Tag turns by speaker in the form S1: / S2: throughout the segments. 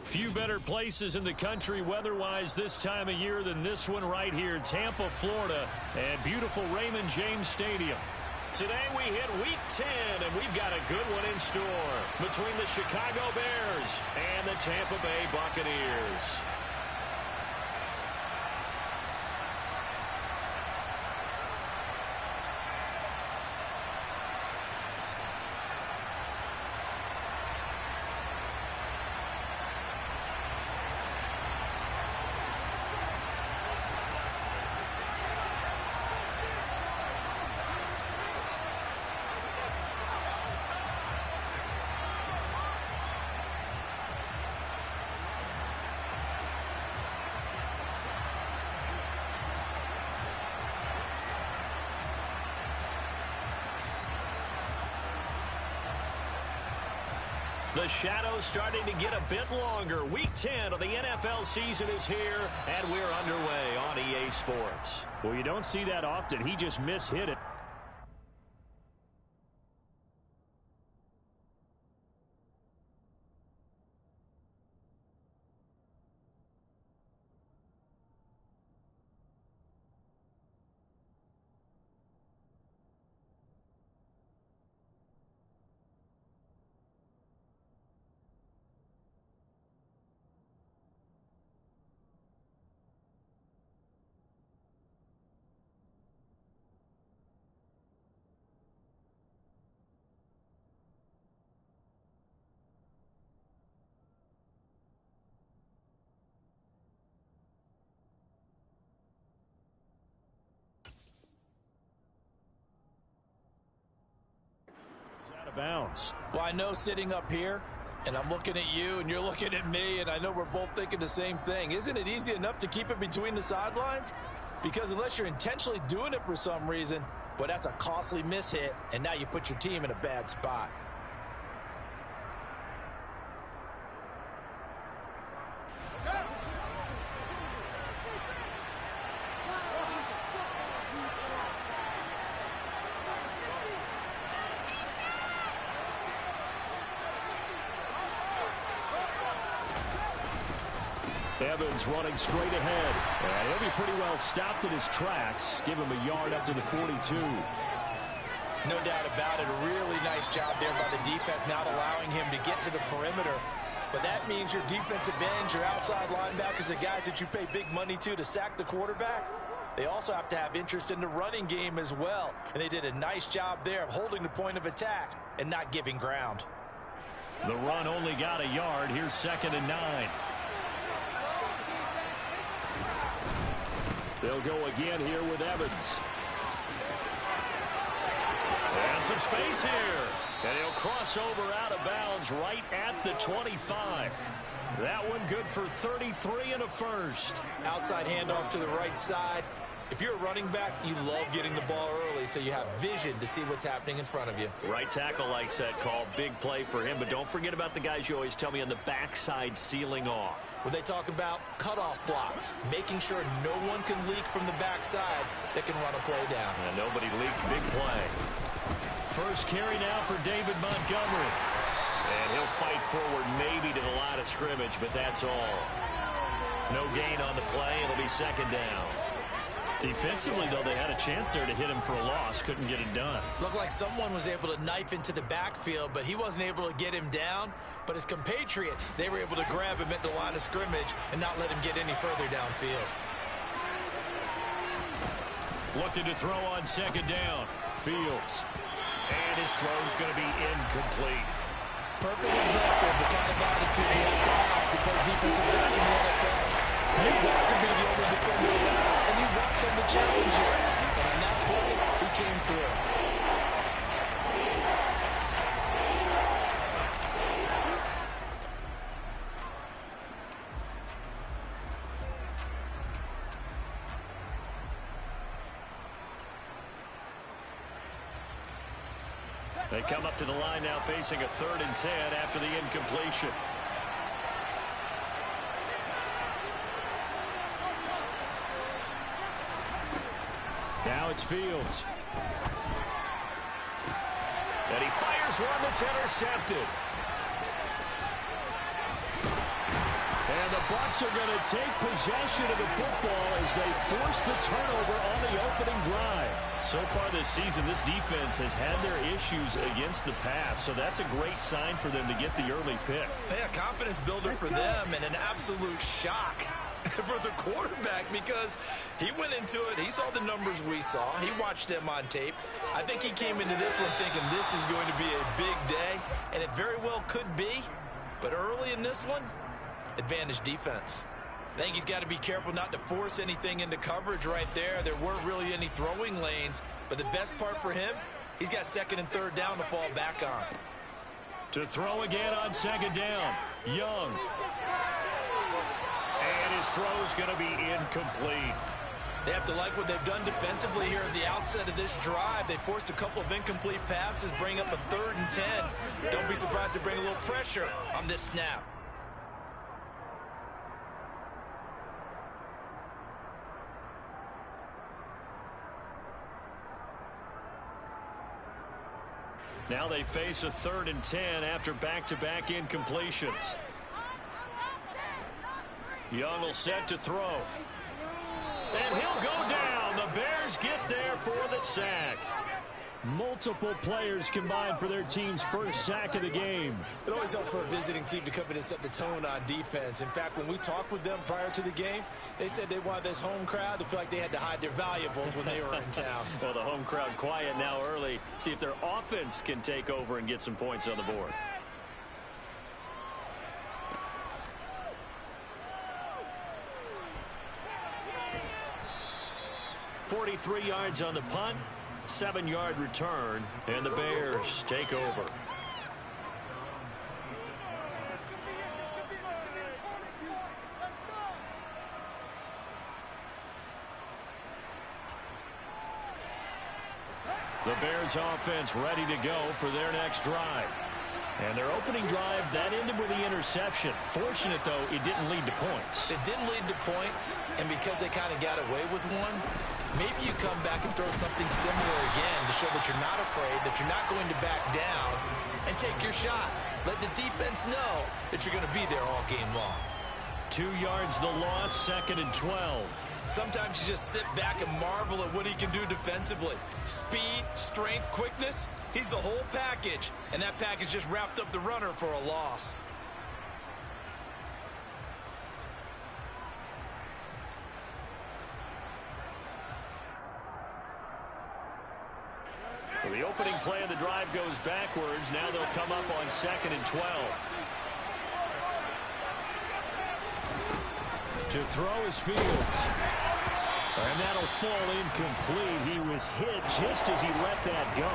S1: Few better places in the country weather-wise this time of year than this one right here, Tampa, Florida, and beautiful Raymond James Stadium. Today we hit Week 10, and we've got a good one in store between the Chicago Bears and the Tampa Bay Buccaneers. The shadow's starting to get a bit longer. Week 10 of the NFL season is here, and we're underway on EA Sports.
S2: Well, you don't see that often. He just mishit it. Bounds.
S3: Well, I know sitting up here, and I'm looking at you, and you're looking at me, and I know we're both thinking the same thing. Isn't it easy enough to keep it between the sidelines? Because unless you're intentionally doing it for some reason, well, that's a costly mishit, and now you put your team in a bad spot.
S1: Evans running straight ahead. And he'll be pretty well stopped in his tracks. Give him a yard up to the 42.
S3: No doubt about it. A really nice job there by the defense, not allowing him to get to the perimeter. But that means your defensive ends, your outside linebackers, the guys that you pay big money to sack the quarterback, they also have to have interest in the running game as well. And they did a nice job there of holding the point of attack and not giving ground.
S1: The run only got a yard. Here's 2nd and 9. They'll go again here with Evans. And some space here. And he'll cross over out of bounds right at the 25. That one good for 33 and a first.
S3: Outside handoff to the right side. If you're a running back, you love getting the ball early so you have vision to see what's happening in front of you.
S1: Right tackle likes that call. Big play for him. But don't forget about the guys you always tell me on the backside sealing off.
S3: When they talk about cutoff blocks, making sure no one can leak from the backside that can run a play down.
S1: And nobody leaked. Big play. First carry now for David Montgomery. And he'll fight forward maybe to the line of scrimmage, but that's all. No gain on the play. It'll be 2nd down. Defensively, though, they had a chance there to hit him for a loss. Couldn't get it done.
S3: Looked like someone was able to knife into the backfield, but he wasn't able to get him down. But his compatriots, they were able to grab him at the line of scrimmage and not let him get any further downfield.
S1: Looking to throw on 2nd down. Fields. And his throw's going to be incomplete.
S3: Perfect example of the kind of attitude you have to have to play defensive back in the NFL. You want to be the only defender around, and you want them to challenge you. And on that play, he came through.
S1: They come up to the line now facing a 3rd and 10 after the incompletion. Now it's Fields. And he fires one that's intercepted.
S2: And the Bucs are going to take possession of the football as they force the turnover on the opening drive.
S1: So far this season, this defense has had their issues against the pass, so that's a great sign for them to get the early pick.
S3: Yeah, confidence builder for them and an absolute shock for the quarterback because he went into it. He saw the numbers we saw. He watched them on tape. I think he came into this one thinking this is going to be a big day, and it very well could be. But early in this one, advantage defense. I think he's got to be careful not to force anything into coverage right there. There weren't really any throwing lanes, but the best part for him, he's got second and third down to fall back on.
S1: To throw again on second down, Young. And his throw's going to be incomplete.
S3: They have to like what they've done defensively here at the outset of this drive. They forced a couple of incomplete passes, bring up a 3rd and 10. Don't be surprised to bring a little pressure on this snap.
S1: Now they face a 3rd and 10 after back-to-back incompletions. Young will set to throw. And he'll go down. The Bears get there for the sack.
S2: Multiple players combined for their team's first sack of the game.
S3: It always helps for a visiting team to come in and set the tone on defense. In fact, when we talked with them prior to the game, they said they wanted this home crowd to feel like they had to hide their valuables when they were in town.
S1: Well, the home crowd quiet now early. See if their offense can take over and get some points on the board. .43 yards on the punt, 7-yard return, and the Bears take over. The Bears offense ready to go for their next drive. And their opening drive, that ended with the interception. Fortunate, though, it didn't lead to points.
S3: It didn't lead to points, and because they kind of got away with one, maybe you come back and throw something similar again to show that you're not afraid, that you're not going to back down, and take your shot. Let the defense know that you're going to be there all game long.
S1: 2 yards the loss, 2nd and 12.
S3: Sometimes you just sit back and marvel at what he can do defensively. Speed, strength, quickness, he's the whole package. And that package just wrapped up the runner for a loss.
S1: So the opening play of the drive goes backwards. Now they'll come up on 2nd and 12.
S2: To throw is Fields. And that'll fall incomplete. He was hit just as he let that go.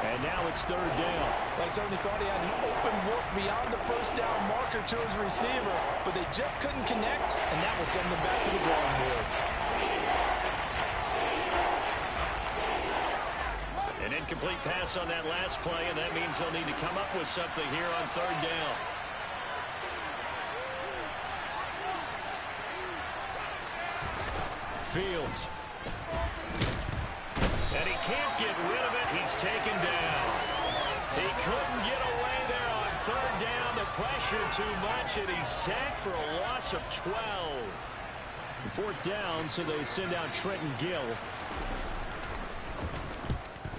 S2: And now it's 3rd down.
S4: They certainly thought he had an open look beyond the first down marker to his receiver, but they just couldn't connect, and that will send them back to the drawing board.
S1: An incomplete pass on that last play, and that means they'll need to come up with something here on 3rd down. Fields. And he can't get rid of it. He's taken down. He couldn't get away there on 3rd down. The pressure too much, and he's sacked for a loss of 12.
S2: 4th down, so they send out Trenton Gill.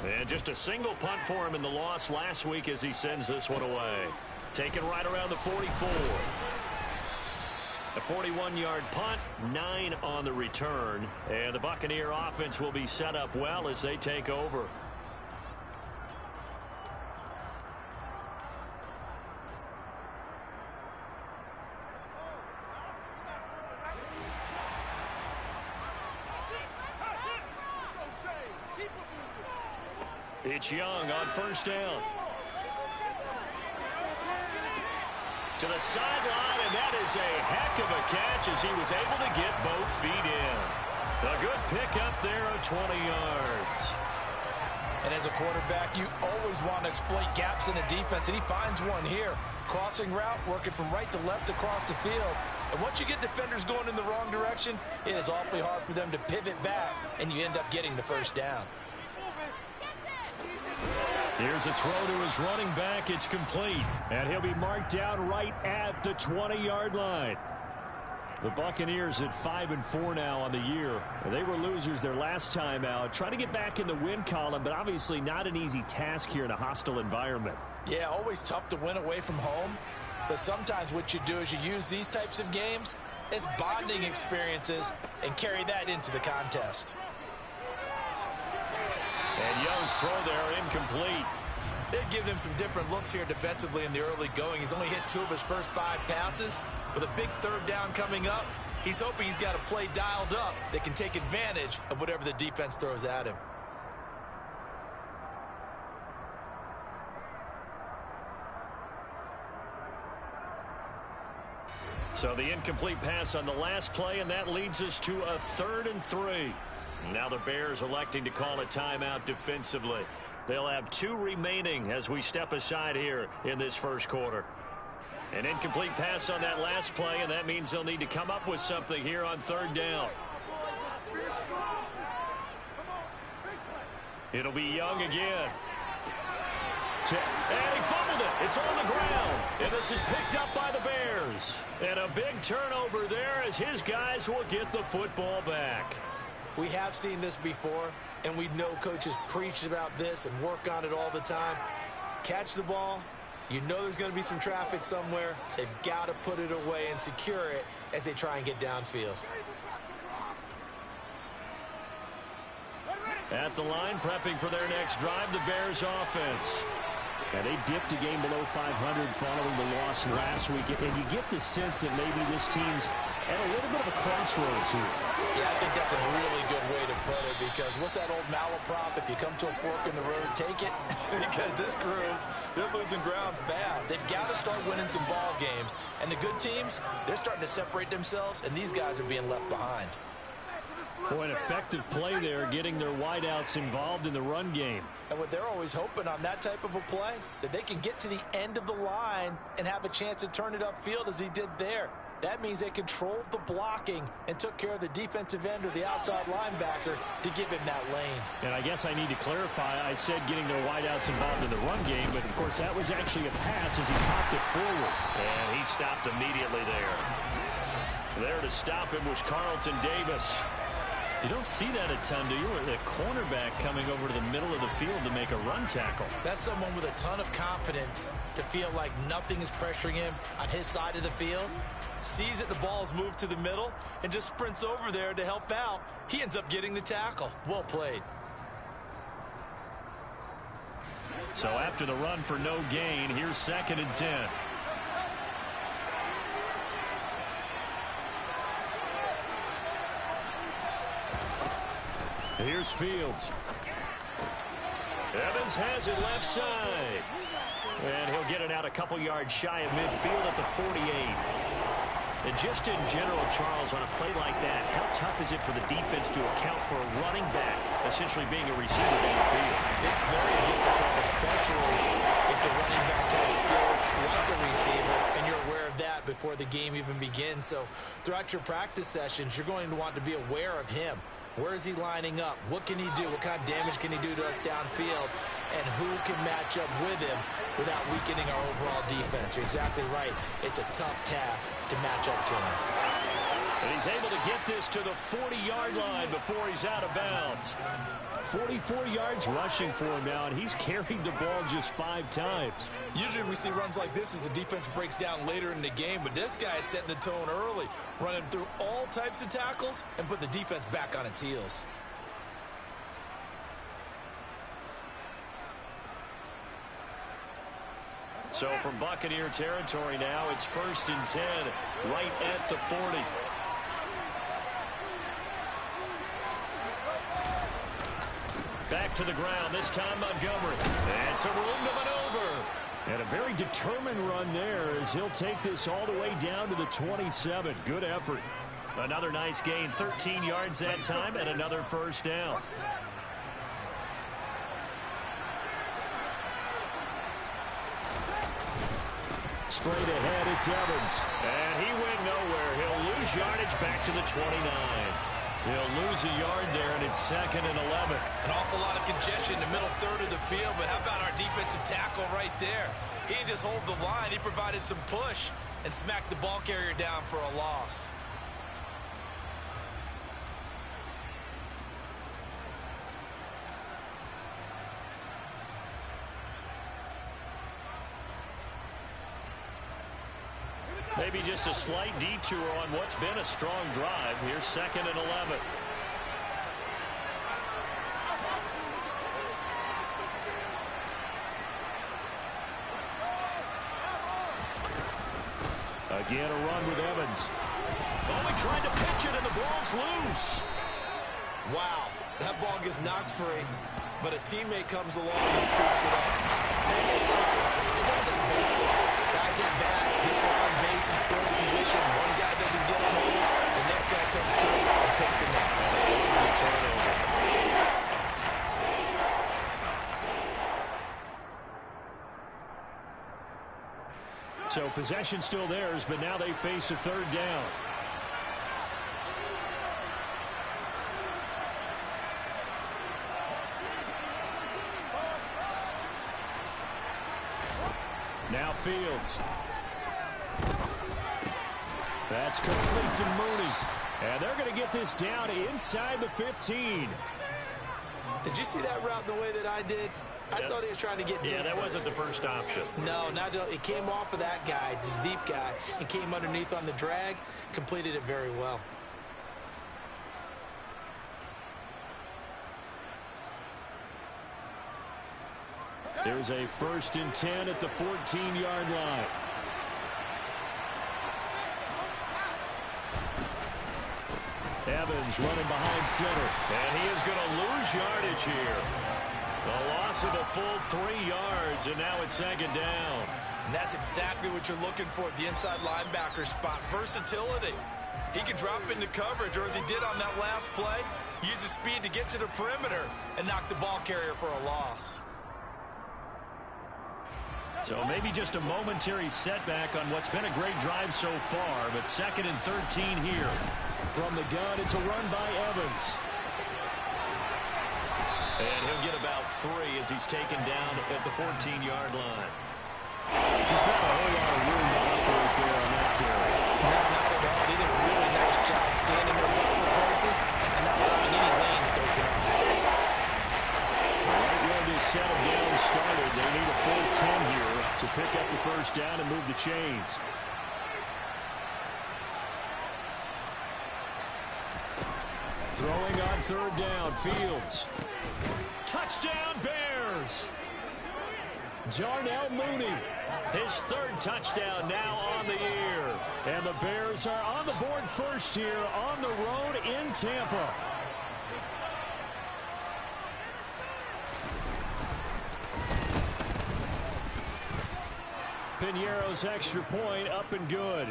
S1: And just a single punt for him in the loss last week as he sends this one away. Taken right around the 44. A 41-yard punt, 9 on the return. And the Buccaneer offense will be set up well as they take over. It's Young on 1st down. To the sideline, and that is a heck of a catch as he was able to get both feet in. A good pickup there of 20 yards.
S3: And as a quarterback, you always want to exploit gaps in a defense, and he finds one here. Crossing route, working from right to left across the field. And once you get defenders going in the wrong direction, it is awfully hard for them to pivot back, and you end up getting the 1st down.
S2: Here's a throw to his running back. It's complete. And he'll be marked down right at the 20-yard line. The Buccaneers at 5-4 now on the year. They were losers their last time out. Trying to get back in the win column, but obviously not an easy task here in a hostile environment.
S4: Yeah, always tough to win away from home. But sometimes what you do is you use these types of games as bonding experiences and carry that into the contest.
S1: And Young's throw there incomplete.
S3: They've given him some different looks here defensively in the early going. He's only hit 2 of his first 5 passes. With a big third down coming up, he's hoping he's got a play dialed up that can take advantage of whatever the defense throws at him.
S1: So the incomplete pass on the last play, and that leads us to a 3rd and 3. Now the Bears electing to call a timeout defensively. They'll have 2 remaining as we step aside here in this first quarter. An incomplete pass on that last play, and that means they'll need to come up with something here on 3rd down. It'll be Young again. And he fumbled it. It's on the ground. And this is picked up by the Bears. And a big turnover there as his guys will get the football back.
S3: We have seen this before, and we know coaches preach about this and work on it all the time. Catch the ball. You know there's going to be some traffic somewhere. They've got to put it away and secure it as they try and get downfield.
S1: At the line, prepping for their next drive, the Bears offense.
S2: And they dipped a game below 500 following the loss last week. And you get the sense that maybe this team's at a little bit of a crossroads here.
S4: Yeah, I think that's a really good way to put it, because what's that old malaprop? If you come to a fork in the road, take it. Because this group, they're losing ground fast. They've got to start winning some ball games. And the good teams, they're starting to separate themselves, and these guys are being left behind.
S2: Boy, an effective play there, getting their wideouts involved in the run game.
S4: And what they're always hoping on that type of a play, that they can get to the end of the line and have a chance to turn it upfield as he did there. That means they controlled the blocking and took care of the defensive end or the outside linebacker to give him that lane.
S2: And I guess I need to clarify, I said getting their wideouts involved in the run game, but of course that was actually a pass as he popped it forward.
S1: And he stopped immediately there. There to stop him was Carlton Davis.
S2: You don't see that a ton, do you? The cornerback coming over to the middle of the field to make a run tackle.
S3: That's someone with a ton of confidence to feel like nothing is pressuring him on his side of the field. Sees that the ball is moved to the middle and just sprints over there to help out. He ends up getting the tackle. Well played.
S1: So after the run for no gain, here's 2nd and 10.
S2: Here's Fields.
S1: Evans has it left side. And he'll get it out a couple yards shy of midfield at the 48. And just in general, Charles, on a play like that, how tough is it for the defense to account for a running back essentially being a receiver downfield?
S3: It's very difficult, especially if the running back has skills like a receiver, and you're aware of that before the game even begins. So throughout your practice sessions, you're going to want to be aware of him. Where is he lining up? What can he do? What kind of damage can he do to us downfield? And who can match up with him without weakening our overall defense? You're exactly right. It's a tough task to match up to him.
S1: And he's able to get this to the 40-yard line before he's out of bounds.
S2: 44 yards rushing for him now, and he's carried the ball just 5 times.
S3: Usually we see runs like this as the defense breaks down later in the game, but this guy is setting the tone early, running through all types of tackles and put the defense back on its heels.
S1: So from Buccaneer territory now, it's 1st and 10, right at the 40. Back to the ground, this time Montgomery. And some room to maneuver.
S2: And a very determined run there as he'll take this all the way down to the 27. Good effort.
S1: Another nice gain, 13 yards that time, and another 1st down.
S2: Straight ahead, it's Evans.
S1: And he went nowhere. He'll lose yardage back to the 29. He'll lose a yard there, and it's 2nd and 11.
S3: An awful lot of congestion in the middle third of the field, but how about our defensive tackle right there? He didn't just hold the line. He provided some push and smacked the ball carrier down for a loss.
S1: Maybe just a slight detour on what's been a strong drive. Here's 2nd and 11. Again, a run with Evans. Oh, he tried to pitch it, and the ball's loose.
S3: Wow, that ball gets knocked free, but a teammate comes along and scoops it up. It's almost like baseball. Guys at bat, people on base in scoring position. One guy doesn't get him home, the next guy comes through and picks him up. And avoids the turnover.
S2: So possession still theirs, but now they face a 3rd down. Now Fields. That's complete to Mooney. And they're going to get this down inside the 15.
S3: Did you see that route the way that I did? I thought he was trying to get deep.
S1: Yeah, that wasn't the first option.
S3: No, it came off of that guy, the deep guy, and came underneath on the drag, completed it very well.
S2: There's a 1st and 10 at the 14-yard line. Evans running behind center.
S1: And he is going to lose yardage here. A loss of a full 3 yards, and now it's 2nd down.
S3: And that's exactly what you're looking for at the inside linebacker spot. Versatility. He can drop into coverage, or as he did on that last play, use his speed to get to the perimeter and knock the ball carrier for a loss.
S2: So maybe just a momentary setback on what's been a great drive so far, but 2nd and 13 here. From the gun, it's a run by Evans.
S1: And he'll get about 3 as he's taken down at the 14-yard line.
S2: Just not a whole lot of room to operate there on that carry.
S3: No, not at all. They did a really nice job standing in proper places and not allowing any lanes to open up.
S2: Right where this set of downs started, they need a full 10 here to pick up the 1st down and move the chains. Throwing on 3rd down, Fields. Touchdown, Bears! Darnell Mooney, his 3rd touchdown now on the year. And the Bears are on the board first here on the road in Tampa. Piñeiro's extra point up and good.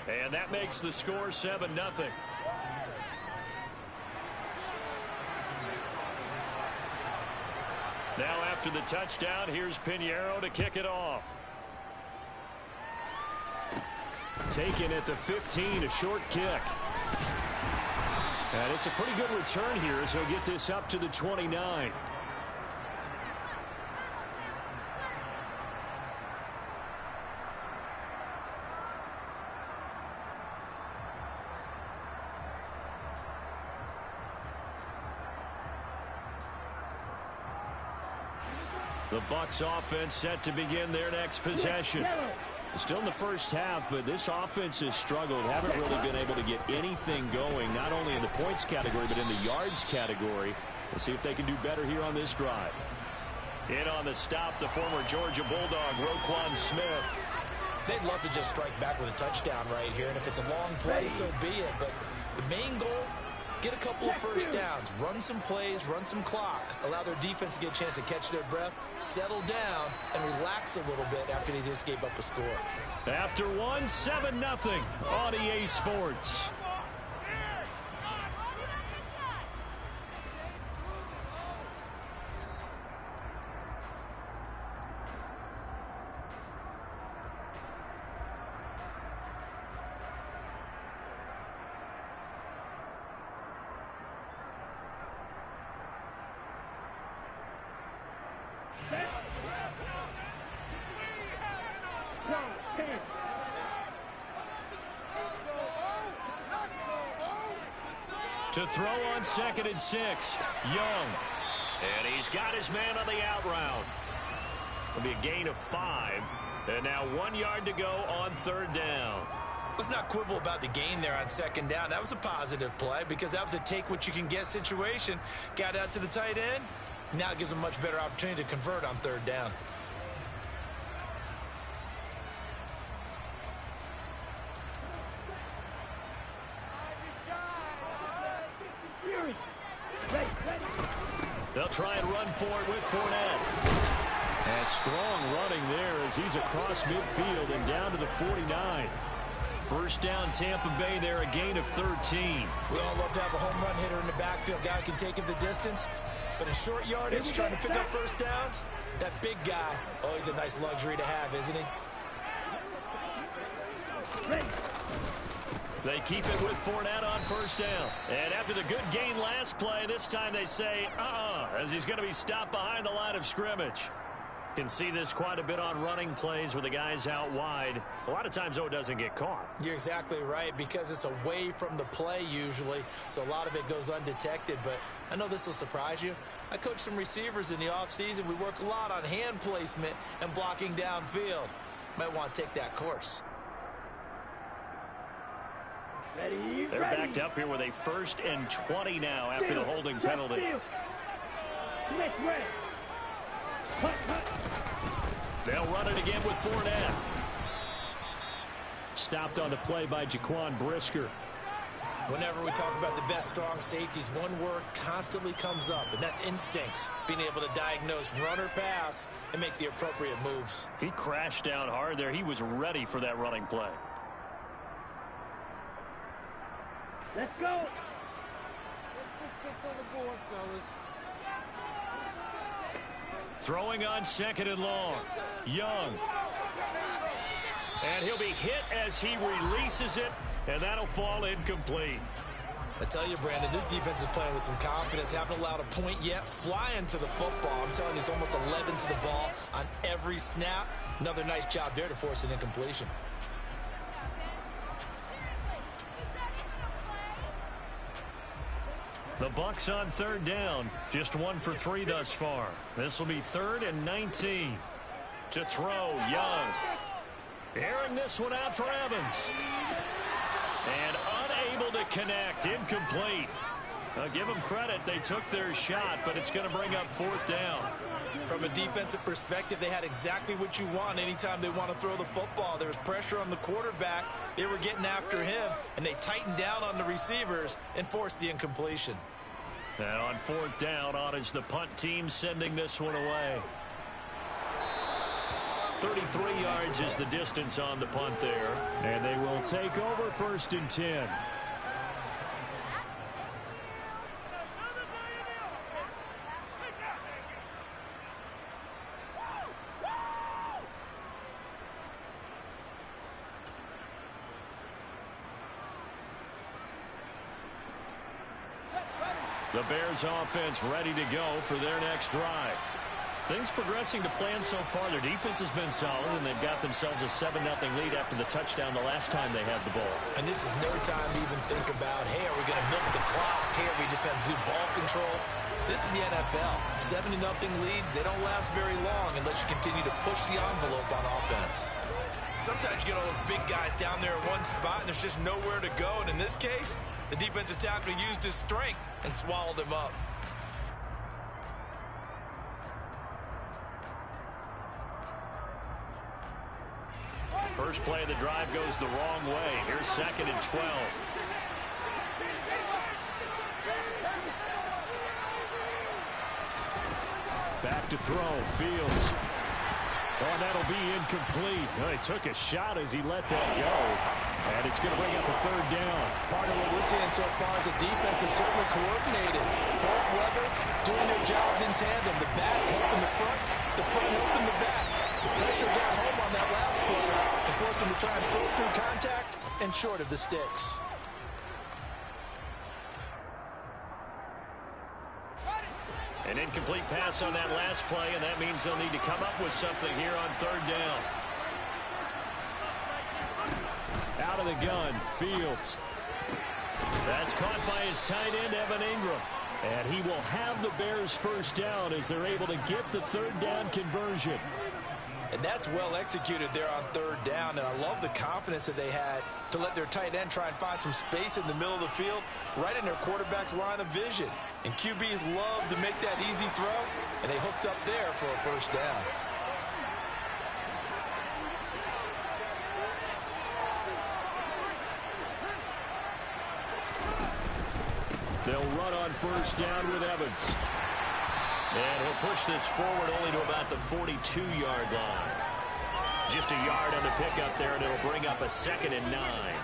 S1: And that makes the score 7-0. Now after the touchdown, here's Piñeiro to kick it off.
S2: Taken at the 15, a short kick. And it's a pretty good return here as he'll get this up to the 29. The Bucs offense set to begin their next possession. Still in the first half, but this offense has struggled. Haven't really been able to get anything going, not only in the points category, but in the yards category. We'll see if they can do better here on this drive.
S1: In on the stop, the former Georgia Bulldog, Roquan Smith.
S3: They'd love to just strike back with a touchdown right here, and if it's a long play, so be it. But the main goal, get a couple of first downs, run some plays, run some clock, allow their defense to get a chance to catch their breath, settle down, and relax a little bit after they just gave up a score.
S2: After one, 7-0 on EA Sports.
S1: To throw on 2nd and 6, Young. And he's got his man on the out route. It'll be a gain of 5. And now 1 yard to go on 3rd down.
S3: Let's not quibble about the gain there on second down. That was a positive play because that was a take-what-you-can-get situation. Got out to the tight end. Now it gives them a much better opportunity to convert on third down.
S2: They'll try and run for it with Fournette. And strong running there as he's across midfield and down to the 49. First down, Tampa Bay there, a gain of 13.
S3: We all love to have a home run hitter in the backfield. Guy can take it the distance. But in short yardage, trying to pick up first downs, that big guy, oh, he's a nice luxury to have, isn't he?
S2: They keep it with Fournette on first down. And after the good gain last play, this time they say, as he's going to be stopped behind the line of scrimmage. Can see this quite a bit on running plays where the guy's out wide. A lot of times, though, it doesn't get caught.
S3: You're exactly right, because it's away from the play usually, so a lot of it goes undetected. But I know this will surprise you. I coach some receivers in the offseason. We work a lot on hand placement and blocking downfield. Might want to take that course.
S2: They're backed up here with a 1st and 20 now after the holding penalty. They'll run it again with Fournette. Stopped on the play by Jaquan Brisker.
S3: Whenever we talk about the best strong safeties, one word constantly comes up, and that's instincts. Being able to diagnose run or pass and make the appropriate moves.
S2: He crashed down hard there. He was ready for that running play.
S5: Let's go.
S6: Let's put 6 on the board, fellas.
S2: Throwing on 2nd and long. Young. And he'll be hit as he releases it, and that'll fall incomplete.
S3: I tell you, Brandon, this defense is playing with some confidence. Haven't allowed a point yet. Flying to the football. I'm telling you, it's almost 11 to the ball on every snap. Another nice job there to force an incompletion.
S2: The Bucs on 3rd down. Just 1 for 3 thus far. This will be 3rd and 19. To throw, Young. Airing this one out for Evans. And unable to connect. Incomplete. Give them credit. They took their shot, but it's going to bring up 4th down.
S3: From a defensive perspective, they had exactly what you want anytime they want to throw the football. There was pressure on the quarterback. They were getting after him, and they tightened down on the receivers and forced the incompletion.
S2: And on 4th down, on is the punt team sending this one away. 33 yards is the distance on the punt there. And they will take over 1st and 10. The Bears offense ready to go for their next drive. Things progressing to plan so far. Their defense has been solid, and they've got themselves a 7-0 lead after the touchdown the last time they had the ball.
S3: And this is no time to even think about, hey, are we going to milk the clock? Hey, are we just going to do ball control? This is the NFL. 7-0 leads, they don't last very long unless you continue to push the envelope on offense. Sometimes you get all those big guys down there in one spot, and there's just nowhere to go. And in this case, the defensive tackle used his strength and swallowed him up.
S2: First play of the drive goes the wrong way. Here's 2nd and 12. Back to throw. Fields. Oh, that'll be incomplete. Oh, he took a shot as he let that go. And it's going to bring up a 3rd down.
S3: Part of what we're seeing so far is the defense is certainly coordinated. Both levels doing their jobs in tandem. The back helping the front helping the back. The pressure got home on that last play and forced him to try and throw through contact and short of the sticks.
S2: An incomplete pass on that last play, and that means they'll need to come up with something here on 3rd down. Out of the gun, Fields. That's caught by his tight end, Evan Ingram. And he will have the Bears' 1st down as they're able to get the 3rd down conversion.
S3: And that's well executed there on third down. And I love the confidence that they had to let their tight end try and find some space in the middle of the field, right in their quarterback's line of vision. And QBs love to make that easy throw, and they hooked up there for a first down.
S2: They'll run on first down with Evans.
S1: And he'll push this forward only to about the 42-yard line. Just a yard on the pickup there, and it'll bring up a 2nd and 9.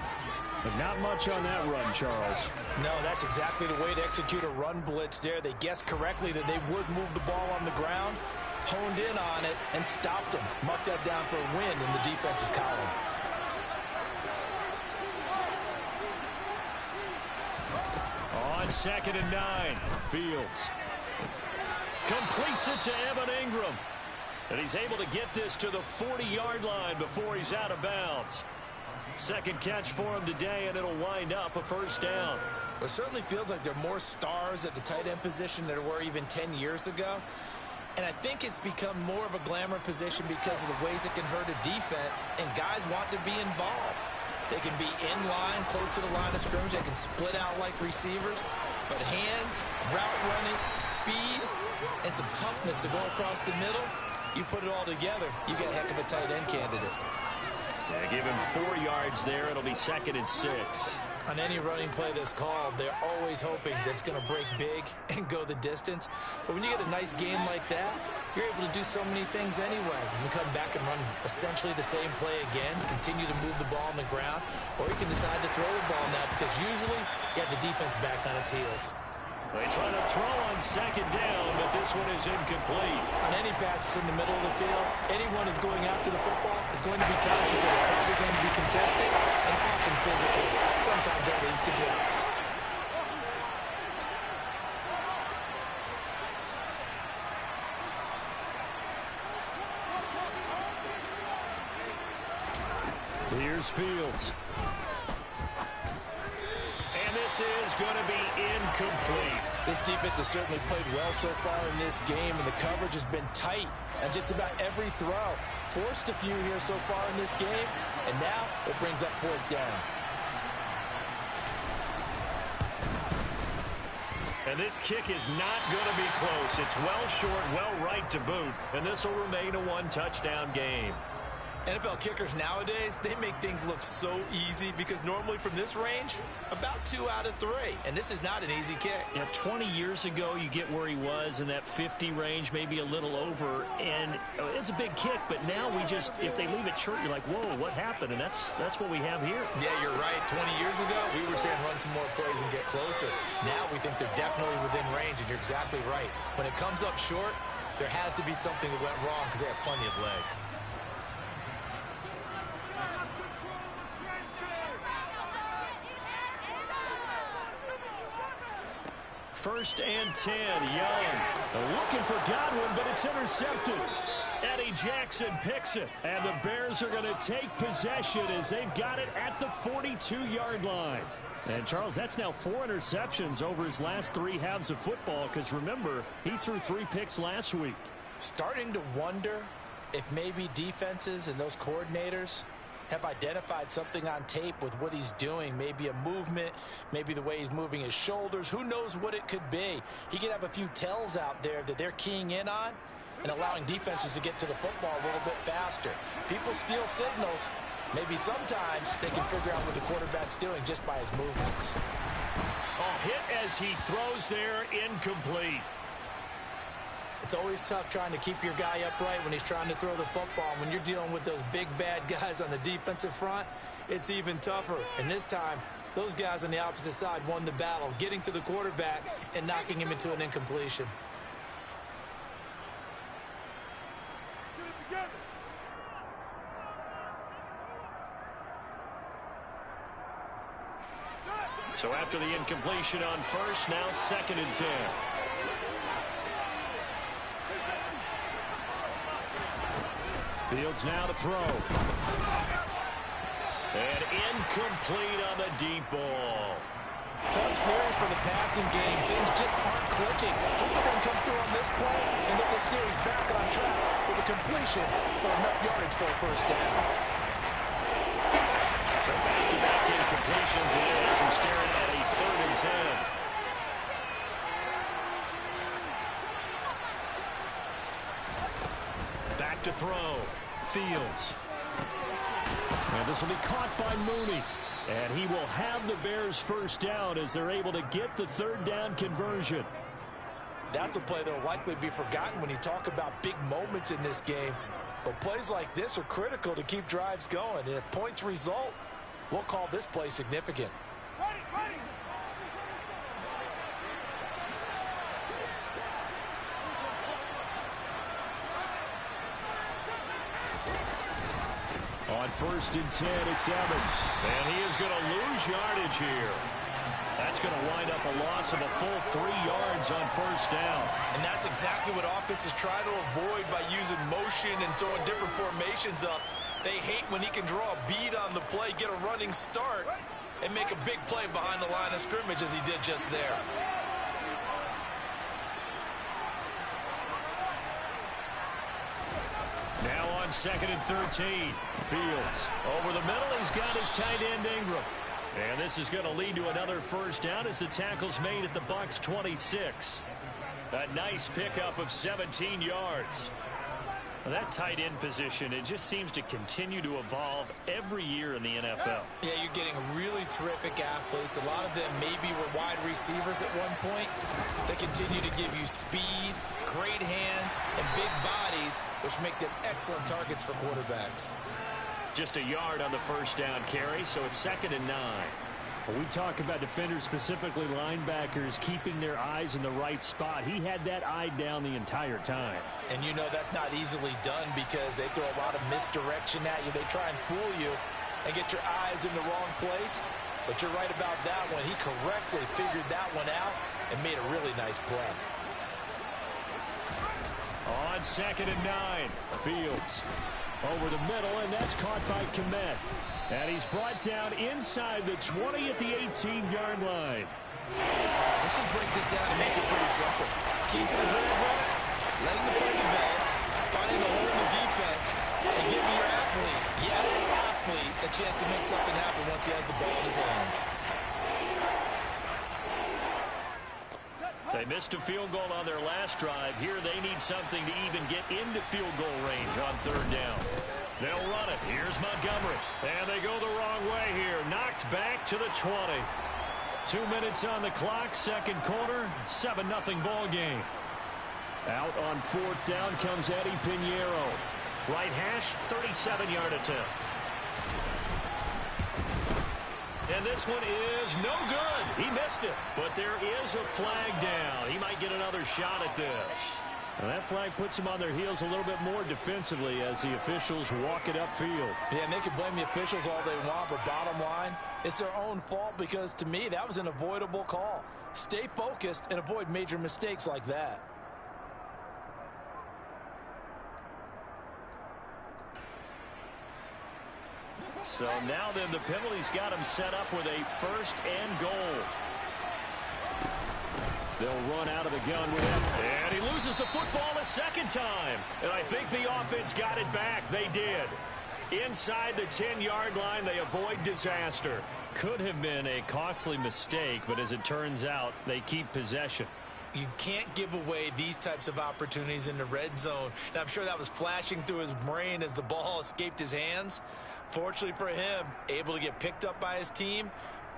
S2: But not much on that run, Charles.
S3: No, that's exactly the way to execute a run blitz there. They guessed correctly that they would move the ball on the ground, honed in on it, and stopped them. Marked that down for a win in the defense's column.
S1: On 2nd and 9,
S2: Fields
S1: completes it to Evan Ingram. And he's able to get this to the 40-yard line before he's out of bounds. Second catch for him today, and it'll wind up a first down.
S3: Well, it certainly feels like there are more stars at the tight end position than there were even 10 years ago. And I think it's become more of a glamour position because of the ways it can hurt a defense, and guys want to be involved. They can be in line, close to the line of scrimmage. They can split out like receivers. But hands, route running, speed, and some toughness to go across the middle, you put it all together, you got a heck of a tight end candidate.
S1: Yeah, give him 4 yards there. It'll be 2nd and 6.
S3: On any running play that's called, they're always hoping that it's going to break big and go the distance. But when you get a nice game like that, you're able to do so many things anyway. You can come back and run essentially the same play again, continue to move the ball on the ground, or you can decide to throw the ball now because usually you have the defense back on its heels.
S1: They try to throw on 2nd down, but this one is incomplete.
S3: On any passes in the middle of the field, anyone who's going after the football is going to be conscious that it's probably going to be contested and often physically. Sometimes that leads to drops.
S2: Here's Fields.
S1: And this is going to be incomplete.
S3: This defense has certainly played well so far in this game, and the coverage has been tight on just about every throw. Forced a few here so far in this game, and now it brings up 4th down.
S1: And this kick is not going to be close. It's well short, well right to boot, and this will remain a 1-touchdown game.
S3: NFL kickers nowadays, they make things look so easy because normally from this range, about 2 out of 3. And this is not an easy kick.
S1: Yeah, 20 years ago, you get where he was in that 50 range, maybe a little over, and it's a big kick. But now we just, if they leave it short, you're like, whoa, what happened? And that's what we have here.
S3: Yeah, you're right. 20 years ago, we were saying run some more plays and get closer. Now we think they're definitely within range, and you're exactly right. When it comes up short, there has to be something that went wrong because they have plenty of leg.
S1: First and 10, Young. Looking for Godwin, but it's intercepted. Eddie Jackson picks it. And the Bears are going to take possession as they've got it at the 42-yard line.
S2: And, Charles, that's now 4 interceptions over his last 3 halves of football because, remember, he threw 3 picks last week.
S3: Starting to wonder if maybe defenses and those coordinators have identified something on tape with what he's doing. Maybe a movement, maybe the way he's moving his shoulders. Who knows what it could be? He could have a few tells out there that they're keying in on and allowing defenses to get to the football a little bit faster. People steal signals. Maybe sometimes they can figure out what the quarterback's doing just by his movements.
S1: Hit as he throws there, incomplete.
S3: It's always tough trying to keep your guy upright when he's trying to throw the football. When you're dealing with those big, bad guys on the defensive front, it's even tougher. And this time, those guys on the opposite side won the battle, getting to the quarterback and knocking him into an incompletion.
S1: So after the incompletion on first, now 2nd and 10.
S2: Fields now to throw.
S1: And incomplete on the deep ball.
S3: tough series for the passing game. Things just aren't clicking. Hopefully they can come through on this play and get this series back on track with a completion for enough yardage for a first down.
S2: So back-to-back incompletions, and it has them staring at a 3rd and 10. Back to throw. Fields. And this will be caught by Mooney. And he will have the Bears first down as they're able to get the 3rd down conversion.
S3: That's a play that will likely be forgotten when you talk about big moments in this game. But plays like this are critical to keep drives going. And if points result, we'll call this play significant.
S6: Ready.
S2: On 1st and 10, it's Evans.
S1: And he is going to lose yardage here. That's going to wind up a loss of a full 3 yards on 1st down.
S3: And that's exactly what offenses try to avoid by using motion and throwing different formations up. They hate when he can draw a bead on the play, get a running start, and make a big play behind the line of scrimmage as he did just there.
S1: Now on 2nd and 13. Fields over the middle. He's got his tight end Ingram. And this is going to lead to another first down as the tackle's made at the Bucs 26. A nice pickup of 17 yards. Well, that tight end position, it just seems to continue to evolve every year in the NFL.
S3: Yeah, you're getting really terrific athletes. A lot of them maybe were wide receivers at one point. They continue to give you speed, great hands, and big bodies, which make them excellent targets for quarterbacks.
S1: Just a yard on the first down carry, so it's 2nd and 9.
S2: When we talk about defenders, specifically linebackers, keeping their eyes in the right spot. He had that eye down the entire time.
S3: And you know that's not easily done because they throw a lot of misdirection at you. They try and fool you and get your eyes in the wrong place. But you're right about that one. He correctly figured that one out and made a really nice play.
S1: On 2nd and 9,
S2: Fields over the middle, and that's caught by Kmet. And he's brought down inside the 20 at the 18-yard line.
S3: Let's just break this down and make it pretty simple. Key to the drag route, letting the play develop, finding a hole in the defense, and giving your athlete, yes, athlete, a chance to make something happen once he has the ball in his hands.
S1: they missed a field goal on their last drive. Here they need something to even get into field goal range on 3rd down. They'll run it. Here's Montgomery. And they go the wrong way here. Knocked back to the 20. 2 minutes on the clock, 2nd quarter, 7-0 ball game.
S2: Out on 4th down comes Eddie Pinheiro.
S1: Right hash, 37-yard attempt. And this one is no good. He missed it. But there is a flag down. He might get another shot at this.
S2: And that flag puts them on their heels a little bit more defensively as the officials walk it upfield.
S3: Yeah, and they can blame the officials all they want, but bottom line, it's their own fault because, to me, that was an avoidable call. Stay focused and avoid major mistakes like that.
S1: So now then the penalty's got him set up with a 1st and goal.
S2: They'll run out of the gun with him.
S1: And he loses the football a 2nd time. And I think the offense got it back. They did. Inside the 10-yard line, they avoid disaster.
S2: Could have been a costly mistake, but as it turns out, they keep possession.
S3: You can't give away these types of opportunities in the red zone. Now, I'm sure that was flashing through his brain as the ball escaped his hands. Fortunately for him, able to get picked up by his team,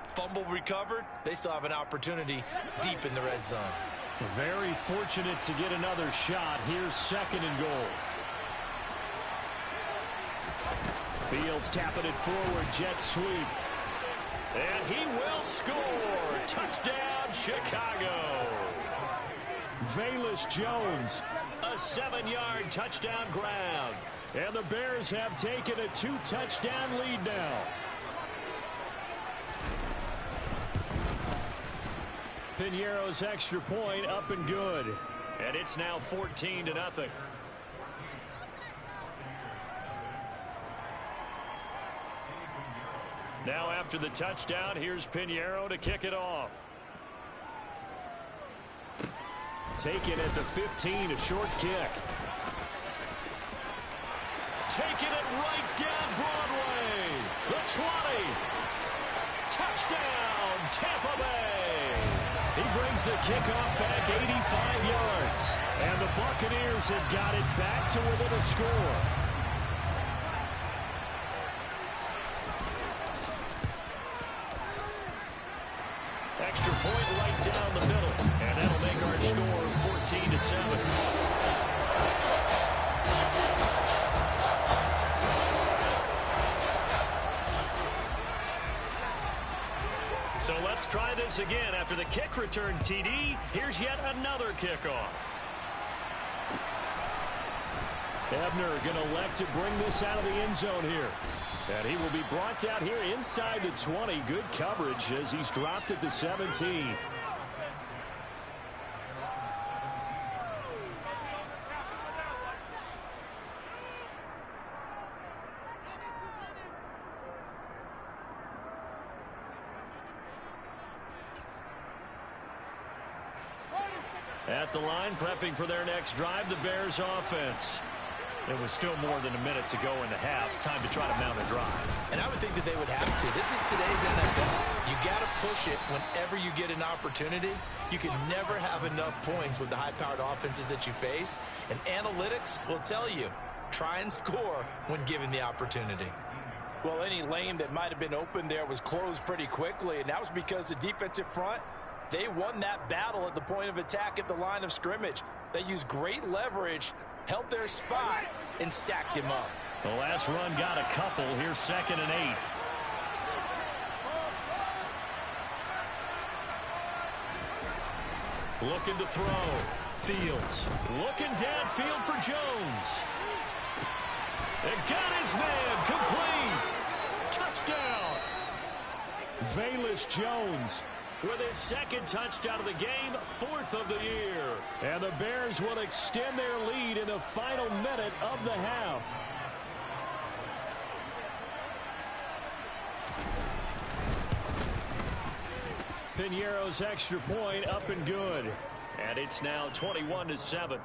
S3: fumble recovered, they still have an opportunity deep in the red zone.
S2: Very fortunate to get another shot. Here's 2nd and goal. Fields tapping it forward, jet sweep.
S1: And he will score. Touchdown, Chicago.
S2: Velus Jones.
S1: A 7-yard touchdown grab.
S2: And the Bears have taken a 2-touchdown lead now. Pinheiro's extra point up and good.
S1: And it's now 14-0. Now after the touchdown, here's Pinheiro to kick it off.
S2: Taken at the 15, a short kick. Taking it right down Broadway. The 20. Touchdown, Tampa Bay. He brings the kickoff back 85 yards. And the Buccaneers have got it back to within a score. Extra point right down the middle. And that'll make our score 14-7. So let's try this again. After the kick return TD, here's yet another kickoff. Ebner going to elect to bring this out of the end zone here. And he will be brought down here inside the 20. Good coverage as he's dropped at the 17. At the line, prepping for their next drive, the Bears offense. It was still more than a minute to go in the half. Time to try to mount a drive.
S3: And I would think that they would have to. This is today's NFL. You got to push it whenever you get an opportunity. You can never have enough points with the high-powered offenses that you face. And analytics will tell you, try and score when given the opportunity. Well, any lane that might have been open there was closed pretty quickly, and that was because the defensive front, they won that battle at the point of attack at the line of scrimmage. They used great leverage, held their spot, and stacked him up.
S2: The last run got a couple. Here's 2nd and 8. Looking to throw. Fields looking downfield for Jones. And got his man complete. Touchdown. Velus Jones with his 2nd touchdown of the game, 4th of the year. And the Bears will extend their lead in the final minute of the half. Piñeiro's extra point up and good. And it's now 21-7.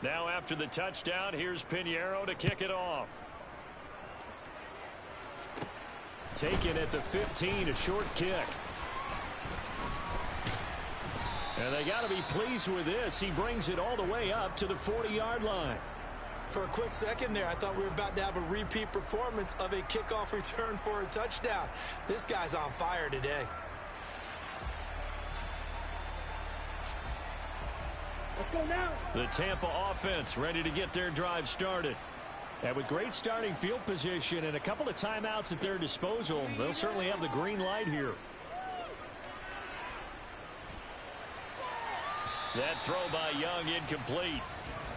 S2: Now after the touchdown, here's Piñeiro to kick it off. Taken at the 15, a short kick. And they got to be pleased with this. He brings it all the way up to the 40-yard line.
S3: For a quick second there, I thought we were about to have a repeat performance of a kickoff return for a touchdown. This guy's on fire today.
S5: Let's go now.
S2: The Tampa offense ready to get their drive started. And with great starting field position and a couple of timeouts at their disposal, they'll certainly have the green light here. That throw by Young incomplete.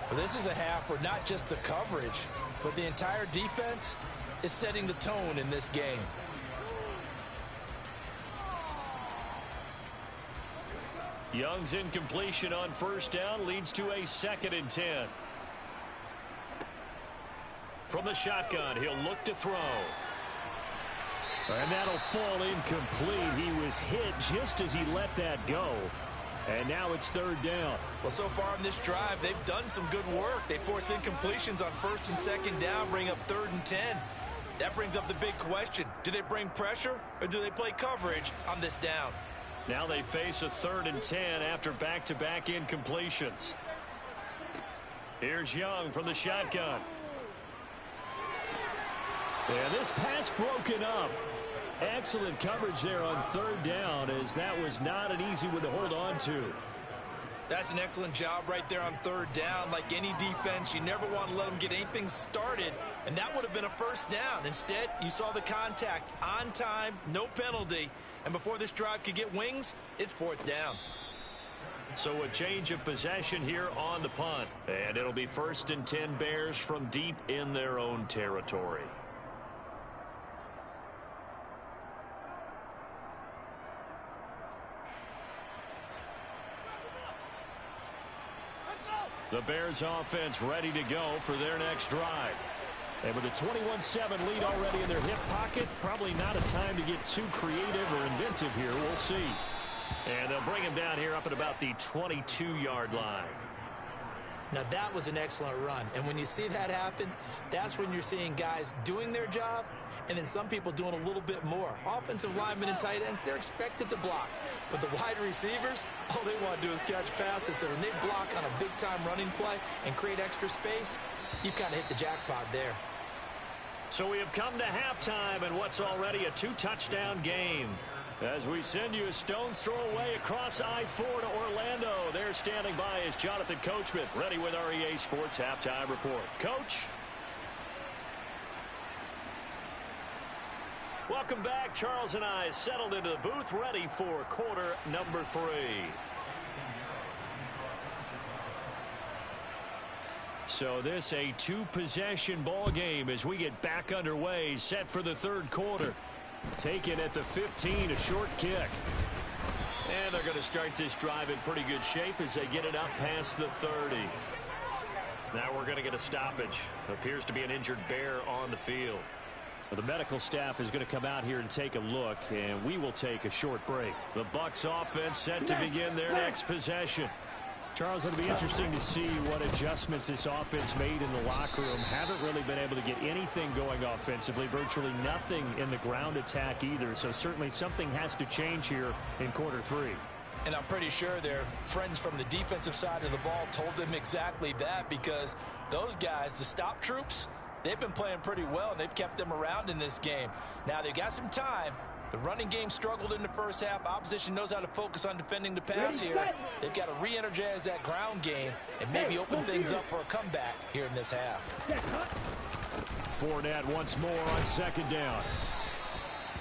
S3: Well, this is a half where not just the coverage, but the entire defense is setting the tone in this game.
S2: Young's incompletion on 1st down leads to a 2nd and 10. From the shotgun, he'll look to throw. And that'll fall incomplete. He was hit just as he let that go. And now it's 3rd down.
S3: Well, so far in this drive, they've done some good work. They force incompletions on 1st and 2nd down, bring up 3rd and 10. That brings up the big question. Do they bring pressure or do they play coverage on this down?
S2: Now they face a 3rd and 10 after back-to-back incompletions. Here's Young from the shotgun. And this pass broken up. Excellent coverage there on 3rd down, as that was not an easy one to hold on to.
S3: That's an excellent job right there on 3rd down. Like any defense, you never want to let them get anything started, and that would have been a 1st down. Instead, you saw the contact on time, no penalty, and before this drive could get wings, it's 4th down.
S2: So a change of possession here on the punt, and it'll be 1st and 10 Bears from deep in their own territory. The Bears offense ready to go for their next drive. And with a 21-7 lead already in their hip pocket, probably not a time to get too creative or inventive here. We'll see.
S1: And they'll bring him down here up at about the 22-yard line.
S3: Now, that was an excellent run. And when you see that happen, that's when you're seeing guys doing their job and then some people doing a little bit more. Offensive linemen and tight ends, they're expected to block. But the wide receivers, all they want to do is catch passes. So when they block on a big-time running play and create extra space, you've kind of hit the jackpot there.
S1: So we have come to halftime in what's already a 2-touchdown game. As we send you a stone's throw away across I-4 to Orlando. There standing by is Jonathan Coachman, ready with our EA Sports Halftime Report. Coach? Welcome back. Charles and I settled into the booth, ready for quarter number 3. So this a 2-possession ball game as we get back underway, set for the third quarter. Taken at the 15, a short kick. And they're going to start this drive in pretty good shape as they get it up past the 30. Now we're going to get a stoppage. Appears to be an injured Bear on the field.
S2: Well, the medical staff is going to come out here and take a look, and we will take a short break.
S1: The Bucs offense set to begin their next possession.
S2: Charles, it'll be interesting to see what adjustments this offense made in the locker room. Haven't really been able to get anything going offensively, virtually nothing in the ground attack either. So certainly something has to change here in quarter 3.
S3: And I'm pretty sure their friends from the defensive side of the ball told them exactly that, because those guys, the stop troops, they've been playing pretty well, and they've kept them around in this game. Now, they've got some time. The running game struggled in the first half. Opposition knows how to focus on defending the pass here. They've got to re-energize that ground game and maybe open things up for a comeback here in this half.
S2: Fournette once more on second down.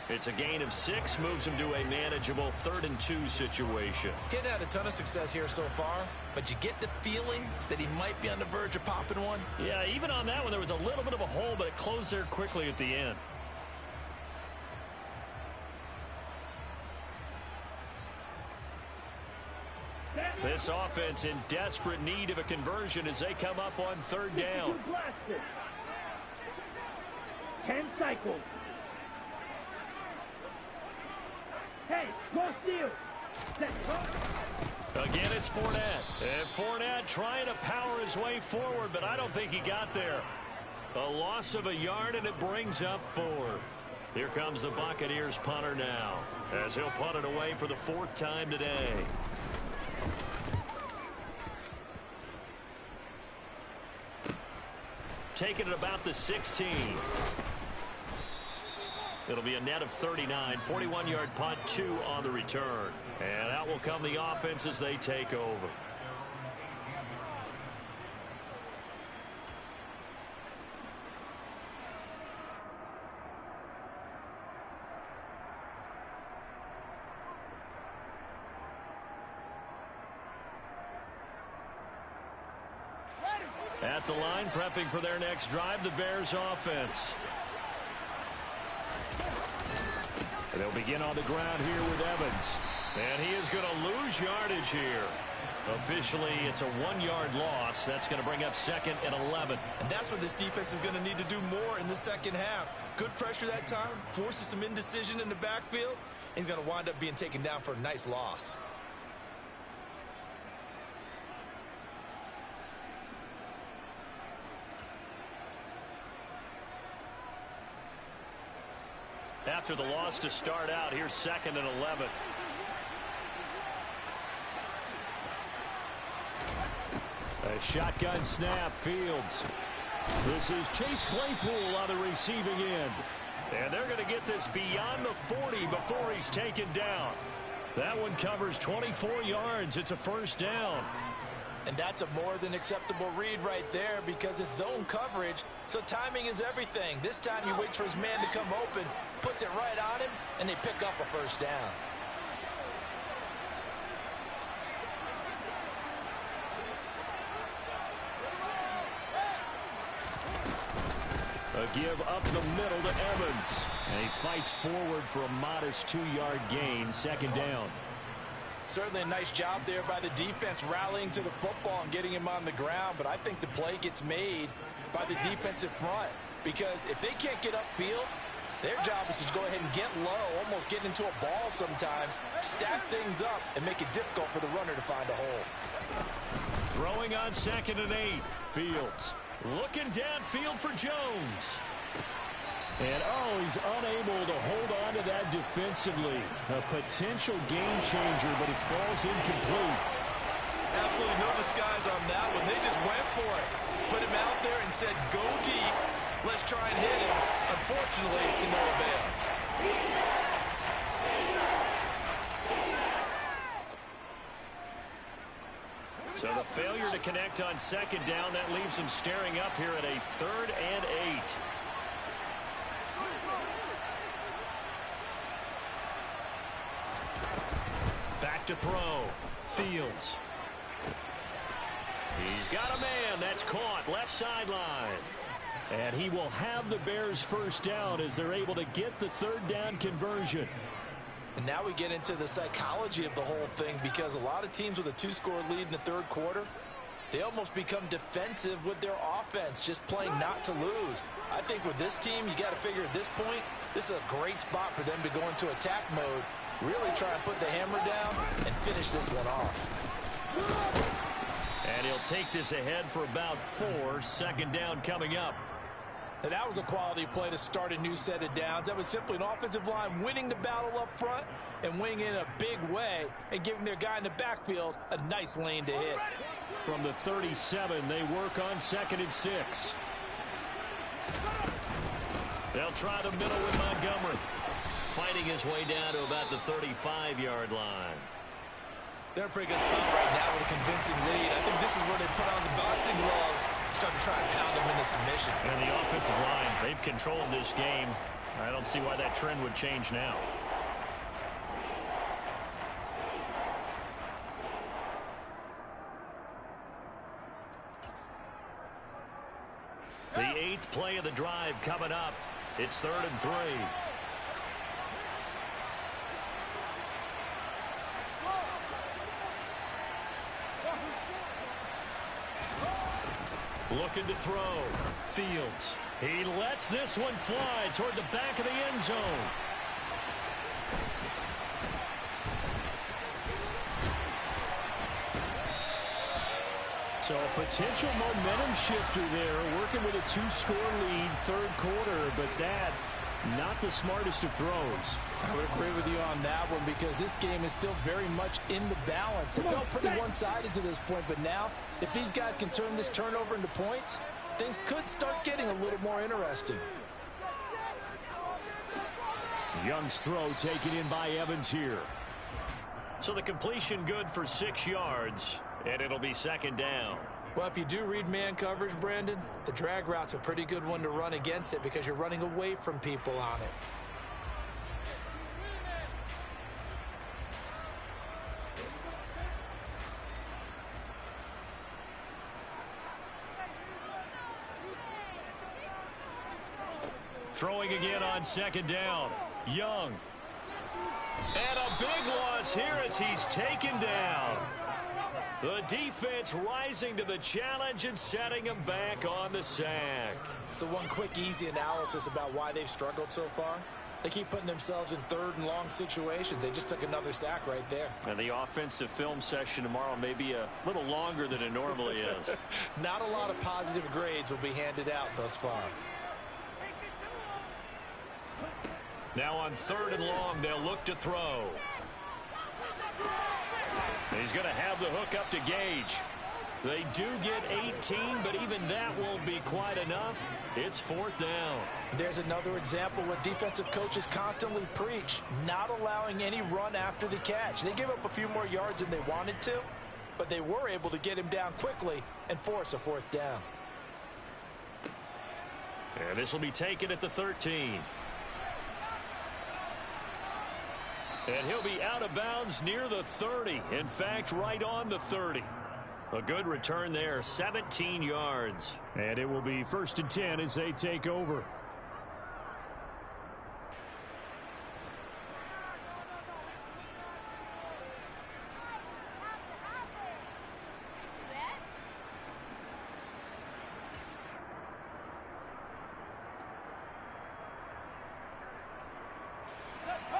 S1: It's a gain of 6, moves him to a manageable 3rd and 2 situation.
S3: Getting had a ton of success here so far, but you get the feeling that he might be on the verge of popping one.
S1: Yeah, even on that one, there was a little bit of a hole, but it closed there quickly at the end. This offense in desperate need of a conversion as they come up on 3rd down.
S5: 10 cycles. Hey, go steal.
S1: Again, it's Fournette. And Fournette trying to power his way forward, but I don't think he got there. A loss of a yard, and it brings up 4th. Here comes the Buccaneers punter now, as he'll punt it away for the 4th time today. Taking it about the 16. It'll be a net of 39. 41-yard punt, 2 on the return. And out will come the offense as they take over. At the line, prepping for their next drive, the Bears offense.
S2: And they'll begin on the ground here with Evans.
S1: And he is going to lose yardage here. Officially, it's a 1-yard loss. That's going to bring up 2nd and 11.
S3: And that's what this defense is going to need to do more in the second half. Good pressure that time, forces some indecision in the backfield. He's going to wind up being taken down for a nice loss.
S1: After the loss to start out, here's 2nd and 11.
S2: A shotgun snap, Fields. This is Chase Claypool on the receiving end.
S1: And they're going to get this beyond the 40 before he's taken down. That one covers 24 yards. It's a 1st down.
S3: And that's a more than acceptable read right there, because it's zone coverage, so timing is everything. This time you wait for his man to come open, puts it right on him, and they pick up a 1st down.
S2: A give up the middle to Evans. And he fights forward for a modest 2-yard gain, 2nd down.
S3: Certainly a nice job there by the defense rallying to the football and getting him on the ground, but I think the play gets made by the defensive front. because if they can't get upfield, their job is to go ahead and get low, almost get into a ball sometimes, stack things up, and make it difficult for the runner to find a hole.
S2: Throwing on 2nd and 8. Fields looking downfield for Jones. And, he's unable to hold on to that defensively. A potential game changer, but it falls incomplete.
S4: Absolutely no disguise on that one. They just went for it. Put him out there and said, go deep. Let's try and hit him. Unfortunately, to no avail.
S2: So the failure to connect on 2nd down, that leaves him staring up here at a 3rd and 8. Back to throw. Fields. He's got a man. That's caught. Left sideline. And he will have the Bears first down as they're able to get the 3rd down conversion.
S3: And now we get into the psychology of the whole thing, because a lot of teams with a 2-score lead in the 3rd quarter, they almost become defensive with their offense, just playing not to lose. I think with this team, you got to figure at this point, this is a great spot for them to go into attack mode, really try and put the hammer down and finish this one off.
S2: And he'll take this ahead for about 4. 2nd down coming up.
S3: Now that was a quality play to start a new set of downs. That was simply an offensive line winning the battle up front and winning in a big way and giving their guy in the backfield a nice lane to hit.
S2: From the 37, they work on 2nd and 6. They'll try the middle with Montgomery. Fighting his way down to about the 35-yard line.
S3: They're in a pretty good spot right now with a convincing lead. I think this is where they put on the boxing gloves, start to try and pound them into submission.
S2: And the offensive line, they've controlled this game. I don't see why that trend would change now. The 8th play of the drive coming up. It's 3rd and 3. Looking to throw. Fields. He lets this one fly toward the back of the end zone. So a potential momentum shifter there, working with a 2-score lead, 3rd quarter, but that not the smartest of throws.
S3: I would agree with you on that one, because this game is still very much in the balance. It felt pretty one-sided to this point, but now if these guys can turn this turnover into points, things could start getting a little more interesting.
S2: Young's throw taken in by Evans here. So the completion good for 6 yards, and it'll be 2nd down.
S3: Well, if you do read man coverage, Brandon, the drag route's a pretty good one to run against it, because you're running away from people on it.
S2: Throwing again on 2nd down. Young. And a big loss here as he's taken down. The defense rising to the challenge and setting him back on the sack.
S3: So one quick, easy analysis about why they've struggled so far. They keep putting themselves in 3rd and long situations. They just took another sack right there.
S2: And the offensive film session tomorrow may be a little longer than it normally is.
S3: Not a lot of positive grades will be handed out thus far.
S2: Now on 3rd and long, they'll look to throw. He's going to have the hook up to Gage. They do get 18, but even that won't be quite enough. It's 4th down.
S3: There's another example what defensive coaches constantly preach, not allowing any run after the catch. They gave up a few more yards than they wanted to, but they were able to get him down quickly and force a 4th down.
S2: And this will be taken at the 13. And he'll be out of bounds near the 30. In fact, right on the 30. A good return there, 17 yards. And it will be 1st and 10 as they take over.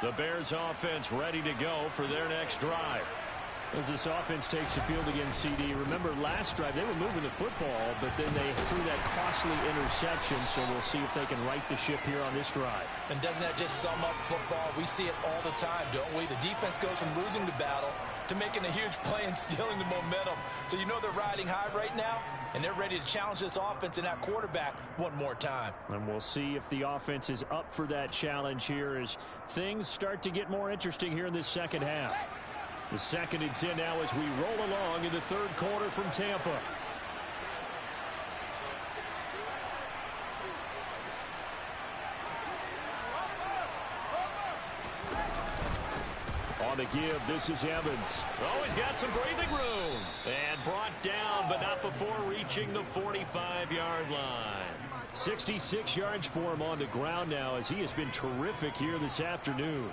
S1: The Bears offense ready to go for their next drive.
S2: As this offense takes the field against CD, remember last drive they were moving the football, but then they threw that costly interception, so we'll see if they can right the ship here on this drive.
S3: And doesn't that just sum up football? We see it all the time, don't we? The defense goes from losing the battle to making a huge play and stealing the momentum. So you know they're riding high right now, and they're ready to challenge this offense and that quarterback one more time.
S2: And we'll see if the offense is up for that challenge here as things start to get more interesting here in this second half. The 2nd and 10 now as we roll along in the third quarter from Tampa. On the give, this is Evans.
S1: Oh, he's got some breathing room. And brought down, but not before reaching the 45-yard line.
S2: 66 yards for him on the ground now as he has been terrific here this afternoon.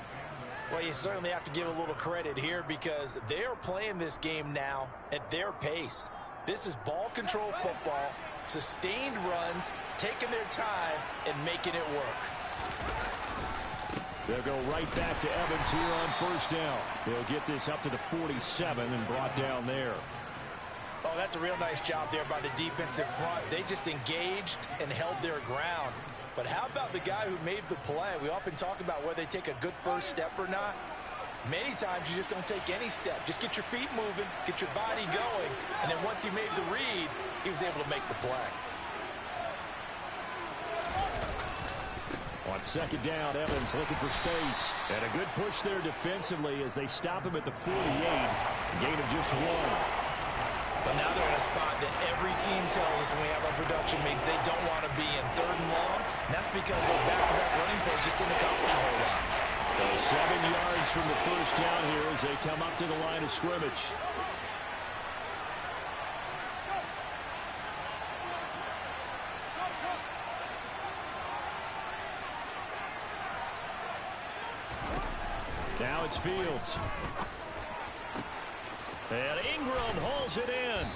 S3: Well, you certainly have to give a little credit here because they are playing this game now at their pace. This is ball control football, sustained runs, taking their time, and making it work.
S2: They'll go right back to Evans here on first down. They'll get this up to the 47 and brought down there.
S3: Oh, that's a real nice job there by the defensive front. They just engaged and held their ground. But how about the guy who made the play? We often talk about whether they take a good first step or not. Many times you just don't take any step. Just get your feet moving, get your body going, and then once he made the read, he was able to make the play.
S2: On second down, Evans looking for space. And a good push there defensively as they stop him at the 48. Gain of just 1.
S3: But now they're in a spot that every team tells us when we have our production meetings they don't want to be in, 3rd and long. And that's because those back-to-back running plays just didn't accomplish a whole lot.
S2: So 7 yards from the first down here as they come up to the line of scrimmage. Now it's Fields.
S1: And Ingram hauls it in.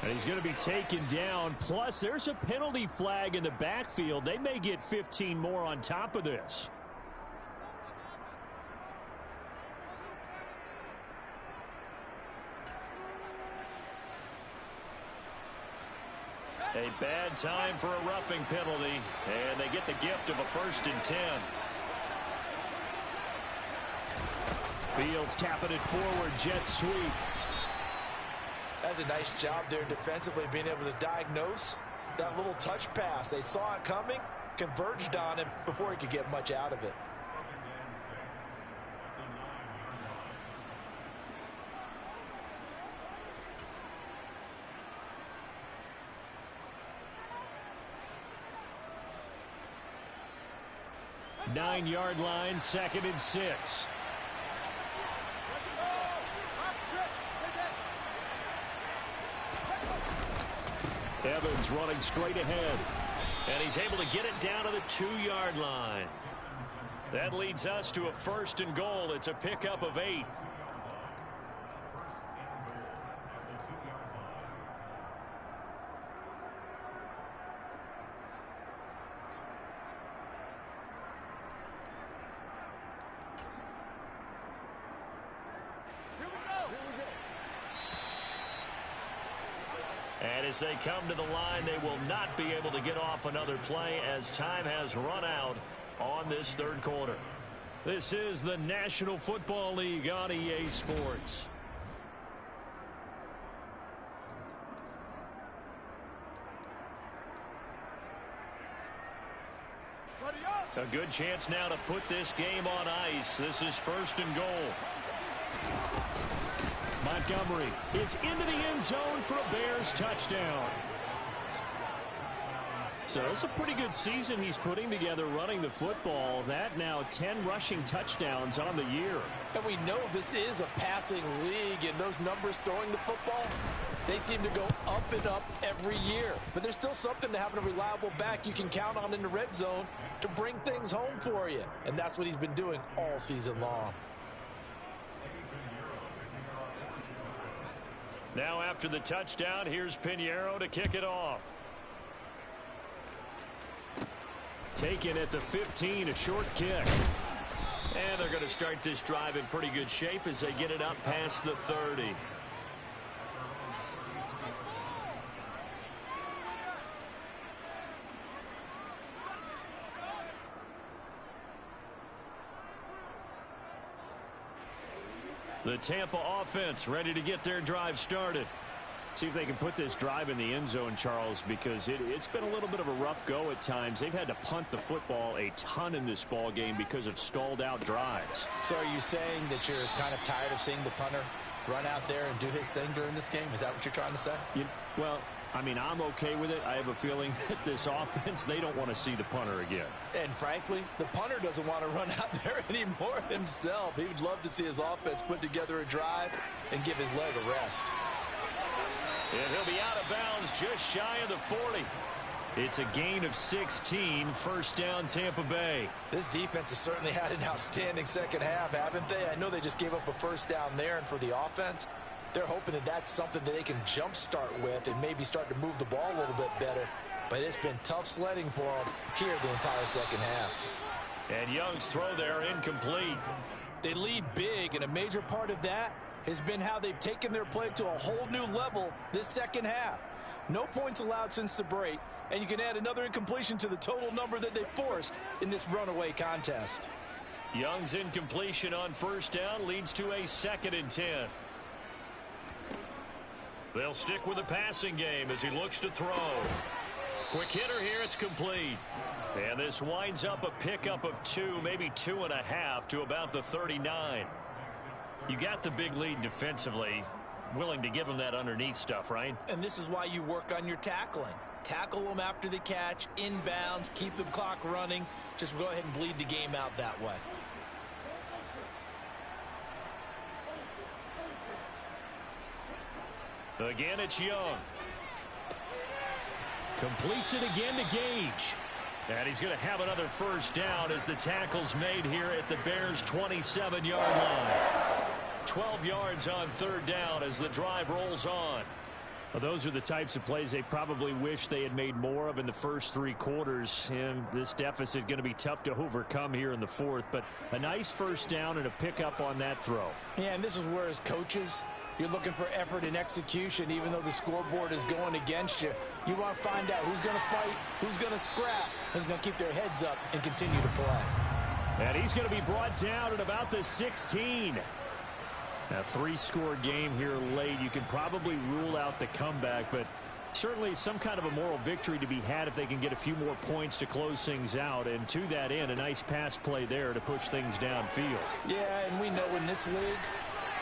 S2: And he's going to be taken down. Plus, there's a penalty flag in the backfield. They may get 15 more on top of this.
S1: A bad time for a roughing penalty. And they get the gift of a 1st and 10.
S2: Fields tapping it forward. Jet sweep.
S3: That's a nice job there defensively, being able to diagnose that little touch pass. They saw it coming, converged on him before he could get much out of it.
S2: Nine-yard line, 2nd and 6. Evans running straight ahead.
S1: And he's able to get it down to the 2-yard line. That leads us to a 1st and goal. It's a pickup of 8. And as they come to the line, they will not be able to get off another play as time has run out on this 3rd quarter. This is the National Football League on EA Sports. A good chance now to put this game on ice. This is 1st and goal.
S2: Montgomery is into the end zone for a Bears touchdown. So it's a pretty good season he's putting together running the football. That now 10 rushing touchdowns on the year.
S3: And we know this is a passing league, and those numbers throwing the football, they seem to go up and up every year. But there's still something to having a reliable back you can count on in the red zone to bring things home for you. And that's what he's been doing all season long.
S1: Now after the touchdown, here's Pinheiro to kick it off.
S2: Taken at the 15, a short kick. And they're going to start this drive in pretty good shape as they get it up past the 30. The Tampa offense ready to get their drive started. See if they can put this drive in the end zone, Charles, because it's been a little bit of a rough go at times. They've had to punt the football a ton in this ball game because of stalled-out drives.
S3: So are you saying that you're kind of tired of seeing the punter run out there and do his thing during this game? Is that what you're trying to say?
S2: Well, I mean, I'm okay with it. I have a feeling that this offense, they don't want to see the punter again.
S3: And frankly, the punter doesn't want to run out there anymore himself. He would love to see his offense put together a drive and give his leg a rest.
S2: And he'll be out of bounds just shy of the 40. It's a gain of 16, first down Tampa Bay.
S3: This defense has certainly had an outstanding second half, haven't they? I know they just gave up a first down there, and for the offense, they're hoping that that's something that they can jumpstart with and maybe start to move the ball a little bit better. But it's been tough sledding for them here the entire second half.
S2: And Young's throw there incomplete.
S3: They lead big, and a major part of that has been how they've taken their play to a whole new level this second half. No points allowed since the break, and you can add another incompletion to the total number that they forced in this runaway contest.
S2: Young's incompletion on first down leads to a 2nd and 10. They'll stick with the passing game as he looks to throw. Quick hitter here, it's complete. And this winds up a pickup of 2, maybe 2.5 to about the 39. You got the big lead defensively, willing to give them that underneath stuff, right?
S3: And this is why you work on your tackling. Tackle them after the catch, inbounds, keep the clock running. Just go ahead and bleed the game out that way.
S2: Again, it's Young. Completes it again to Gage. And he's going to have another first down as the tackle's made here at the Bears' 27-yard line. 12 yards on third down as the drive rolls on. Well, those are the types of plays they probably wish they had made more of in the first 3 quarters. And this deficit going to be tough to overcome here in the 4th. But a nice first down and a pickup on that throw.
S3: Yeah, and this is where as coaches, you're looking for effort and execution. Even though the scoreboard is going against you, you want to find out who's going to fight, who's going to scrap, who's going to keep their heads up and continue to play.
S2: And he's going to be brought down at about the 16. A 3-score game here late. You can probably rule out the comeback, but certainly some kind of a moral victory to be had if they can get a few more points to close things out. And to that end, a nice pass play there to push things downfield.
S3: Yeah, and we know in this league.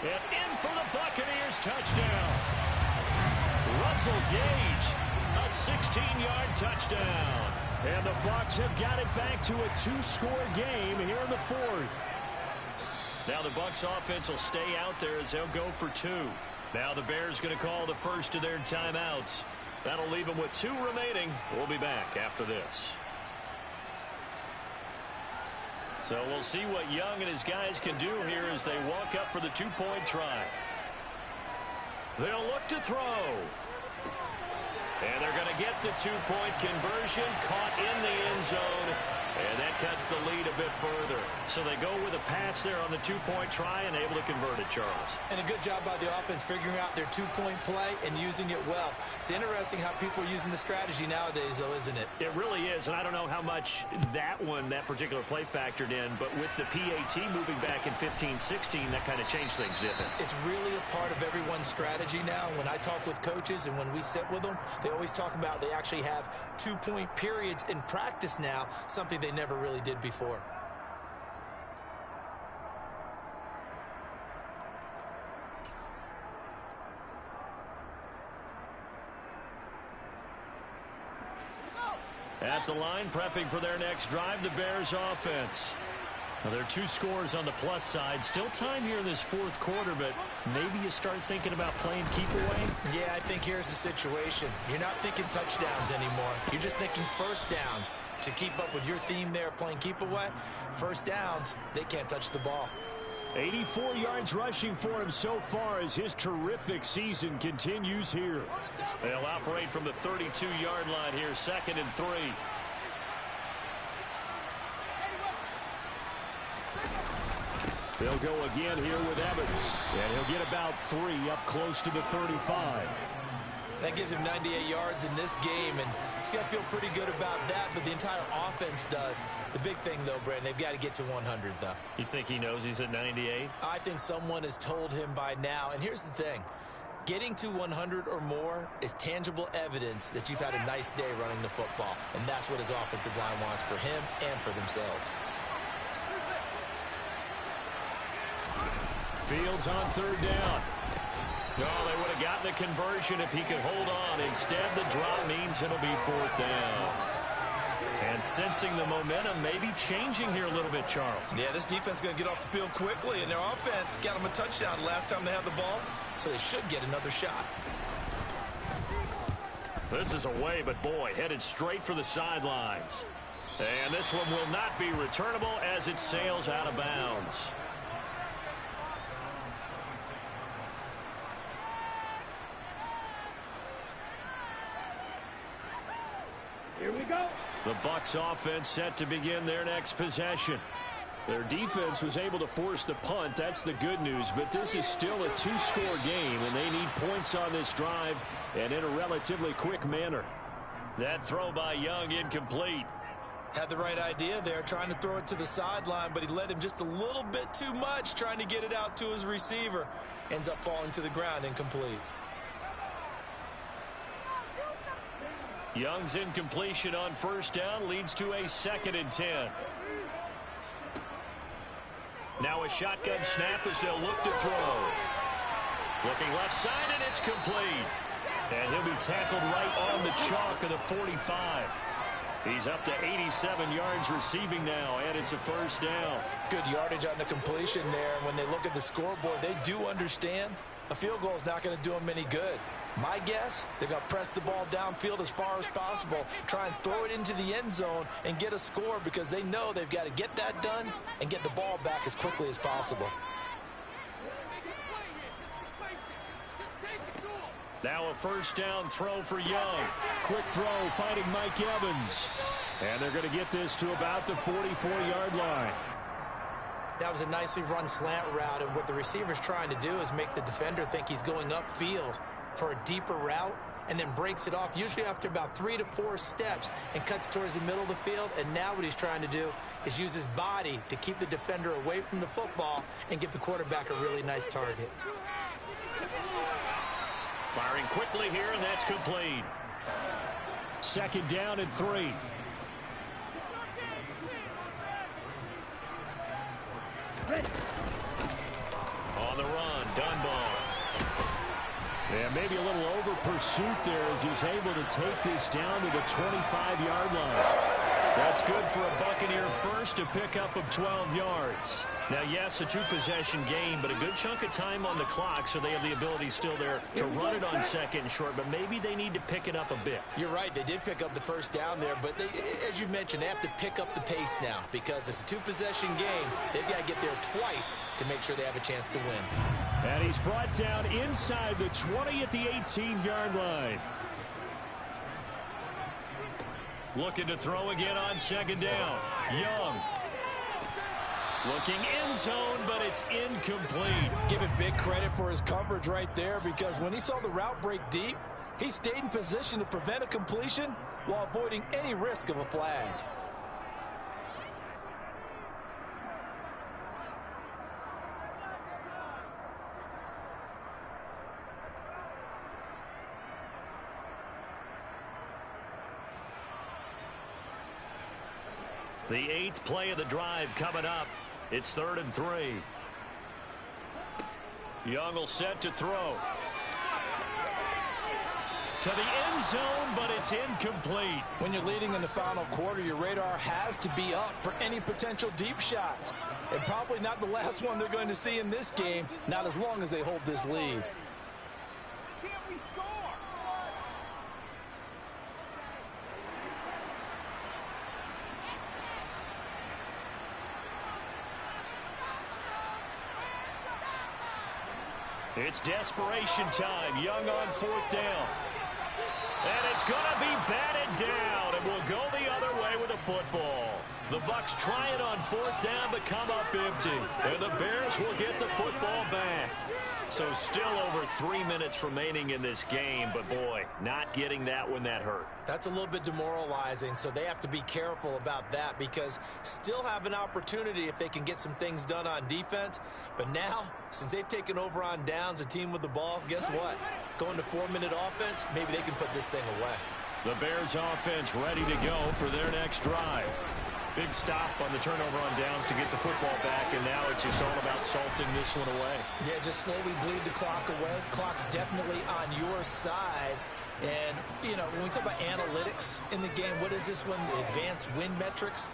S2: And in for the Buccaneers, touchdown. Russell Gage, a 16-yard touchdown. And the Bucs have got it back to a 2-score game here in the 4th. Now the Bucs offense will stay out there as they'll go for 2. Now the Bears going to call the first of their timeouts. That'll leave them with 2 remaining. We'll be back after this. So we'll see what Young and his guys can do here as they walk up for the 2-point try. They'll look to throw. And they're going to get the 2-point conversion, caught in the end zone. And that cuts the lead a bit further. So they go with a pass there on the 2-point try and able to convert it, Charles.
S3: And a good job by the offense figuring out their 2-point play and using it well. It's interesting how people are using the strategy nowadays, though, isn't it?
S2: It really is, and I don't know how much that particular play factored in, but with the PAT moving back in 15-16, that kind of changed things, didn't it?
S3: It's really a part of everyone's strategy now. When I talk with coaches and when we sit with them, they always talk about they actually have 2-point periods in practice now, something they never really did before.
S2: At the line, prepping for their next drive, the Bears offense. Now, there are 2 scores on the plus side. Still time here in this 4th quarter, but maybe you start thinking about playing keep away?
S3: Yeah, I think here's the situation. You're not thinking touchdowns anymore. You're just thinking first downs. To keep up with your theme there, playing keep away, first downs, they can't touch the ball.
S2: 84 yards rushing for him so far as his terrific season continues here. They'll operate from the 32-yard line here, 2nd and 3. They'll go again here with Evans. And he'll get about 3 up close to the 35.
S3: That gives him 98 yards in this game, and he's got to feel pretty good about that, but the entire offense does. The big thing, though, Brandon, they've got to get to 100, though.
S1: You think he knows he's at 98?
S3: I think someone has told him by now, and here's the thing. Getting to 100 or more is tangible evidence that you've had a nice day running the football, and that's what his offensive line wants for him and for themselves.
S2: Fields on 3rd down.
S1: No, they would have gotten the conversion if he could hold on. Instead, the drop means it'll be 4th down. And sensing the momentum maybe changing here a little bit, Charles.
S3: Yeah, this defense is going to get off the field quickly, and their offense got them a touchdown last time they had the ball, so they should get another shot.
S1: This is away, but boy, headed straight for the sidelines. And this one will not be returnable as it sails out of bounds.
S5: Here we go.
S2: The Bucs offense set to begin their next possession. Their defense was able to force the punt. That's the good news. But this is still a 2-score game, and they need points on this drive and in a relatively quick manner.
S1: That throw by Young incomplete.
S3: Had the right idea there, trying to throw it to the sideline, but he led him just a little bit too much, trying to get it out to his receiver. Ends up falling to the ground incomplete.
S1: Young's incompletion on 1st down leads to a 2nd and 10. Now a shotgun snap as they'll look to throw. Looking left side, and it's complete. And he'll be tackled right on the chalk of the 45. He's up to 87 yards receiving now, and it's a 1st down.
S3: Good yardage on the completion there. And when they look at the scoreboard, they do understand a field goal is not going to do them any good. My guess, they're going to press the ball downfield as far as possible, try and throw it into the end zone and get a score because they know they've got to get that done and get the ball back as quickly as possible.
S2: Now a 1st down throw for Young. Quick throw, fighting Mike Evans. And they're going to get this to about the 44-yard line.
S3: That was a nicely run slant route, and what the receiver's trying to do is make the defender think he's going upfield for a deeper route and then breaks it off, usually after about 3 to 4 steps, and cuts towards the middle of the field. And now what he's trying to do is use his body to keep the defender away from the football and give the quarterback a really nice target.
S1: Firing quickly here, and that's complete.
S2: 2nd down and 3.
S1: On the run, Dunbar.
S2: And maybe a little over pursuit there as he's able to take this down to the 25-yard line.
S1: That's good for a Buccaneer first, a pickup of 12 yards. Now, yes, a 2-possession game, but a good chunk of time on the clock, so they have the ability still there to run it on 2nd and short, but maybe they need to pick it up a bit.
S3: You're right. They did pick up the 1st down there, but they, as you mentioned, they have to pick up the pace now because it's a 2-possession game. They've got to get there twice to make sure they have a chance to win.
S2: And he's brought down inside the 20 at the 18-yard line.
S1: Looking to throw again on 2nd down. Young. Looking end zone, but it's incomplete.
S3: Give it big credit for his coverage right there because when he saw the route break deep, he stayed in position to prevent a completion while avoiding any risk of a flag.
S1: The 8th play of the drive coming up. It's 3rd and 3. Young will set to throw. To the end zone, but it's incomplete.
S3: When you're leading in the final quarter, your radar has to be up for any potential deep shots. And probably not the last one they're going to see in this game, not as long as they hold this lead.
S6: Can't we score?
S1: It's desperation time. Young on 4th down. And it's going to be batted down, and we'll go the other way with the football. The Bucs try it on 4th down, but come up empty. And the Bears will get the football back. So still over 3 minutes remaining in this game, but boy, not getting that when that hurt.
S3: That's a little bit demoralizing, so they have to be careful about that because still have an opportunity if they can get some things done on defense. But now, since they've taken over on downs, a team with the ball, guess what? Going to 4-minute offense, maybe they can put this thing away.
S1: The Bears offense ready to go for their next drive. Big stop on the turnover on downs to get the football back, and now it's just all about salting this one away.
S3: Yeah, just slowly bleed the clock away. Clock's definitely on your side. And, you know, when we talk about analytics in the game, what is this one? Advanced win metrics?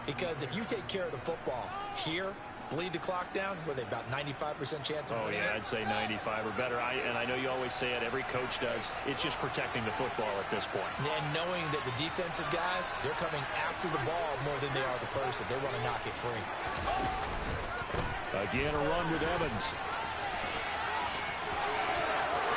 S3: Because if you take care of the football here, bleed the clock down, were they about 95% chance of winning?
S1: Oh, yeah, I'd say 95 or better. And I know you always say it, every coach does. It's just protecting the football at this point.
S3: And knowing that the defensive guys, they're coming after the ball more than they are the person. They want to knock it free.
S1: Again, a run with Evans.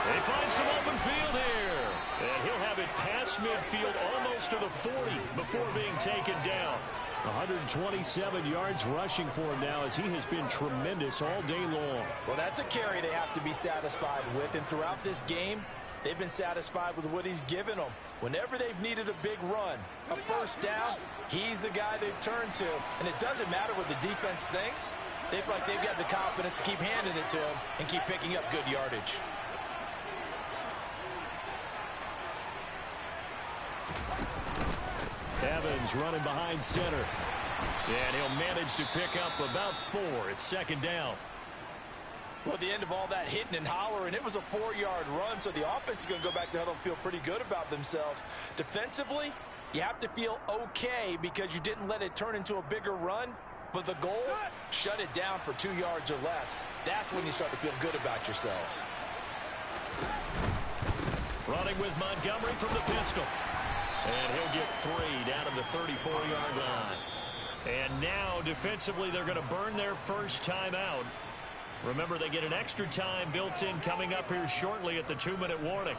S1: They find some open field here. And he'll have it past midfield almost to the 40 before being taken down.
S2: 127 yards rushing for him now as he has been tremendous all day long.
S3: Well, that's a carry they have to be satisfied with. And throughout this game, they've been satisfied with what he's given them. Whenever they've needed a big run, a first down, he's the guy they've turned to. And it doesn't matter what the defense thinks. They feel like they've got the confidence to keep handing it to him and keep picking up good yardage.
S2: Evans running behind center.
S1: And he'll manage to pick up about 4. It's 2nd down.
S3: Well, at the end of all that hitting and hollering, it was a 4-yard run, so the offense is going to go back to huddle and feel pretty good about themselves. Defensively, you have to feel okay because you didn't let it turn into a bigger run, but the goal, shut it down for 2 yards or less. That's when you start to feel good about yourselves.
S1: Running with Montgomery from the pistol. And he'll get 3 down to the 34-yard line. And now, defensively, they're going to burn their first time out. Remember, they get an extra time built in coming up here shortly at the 2-minute warning.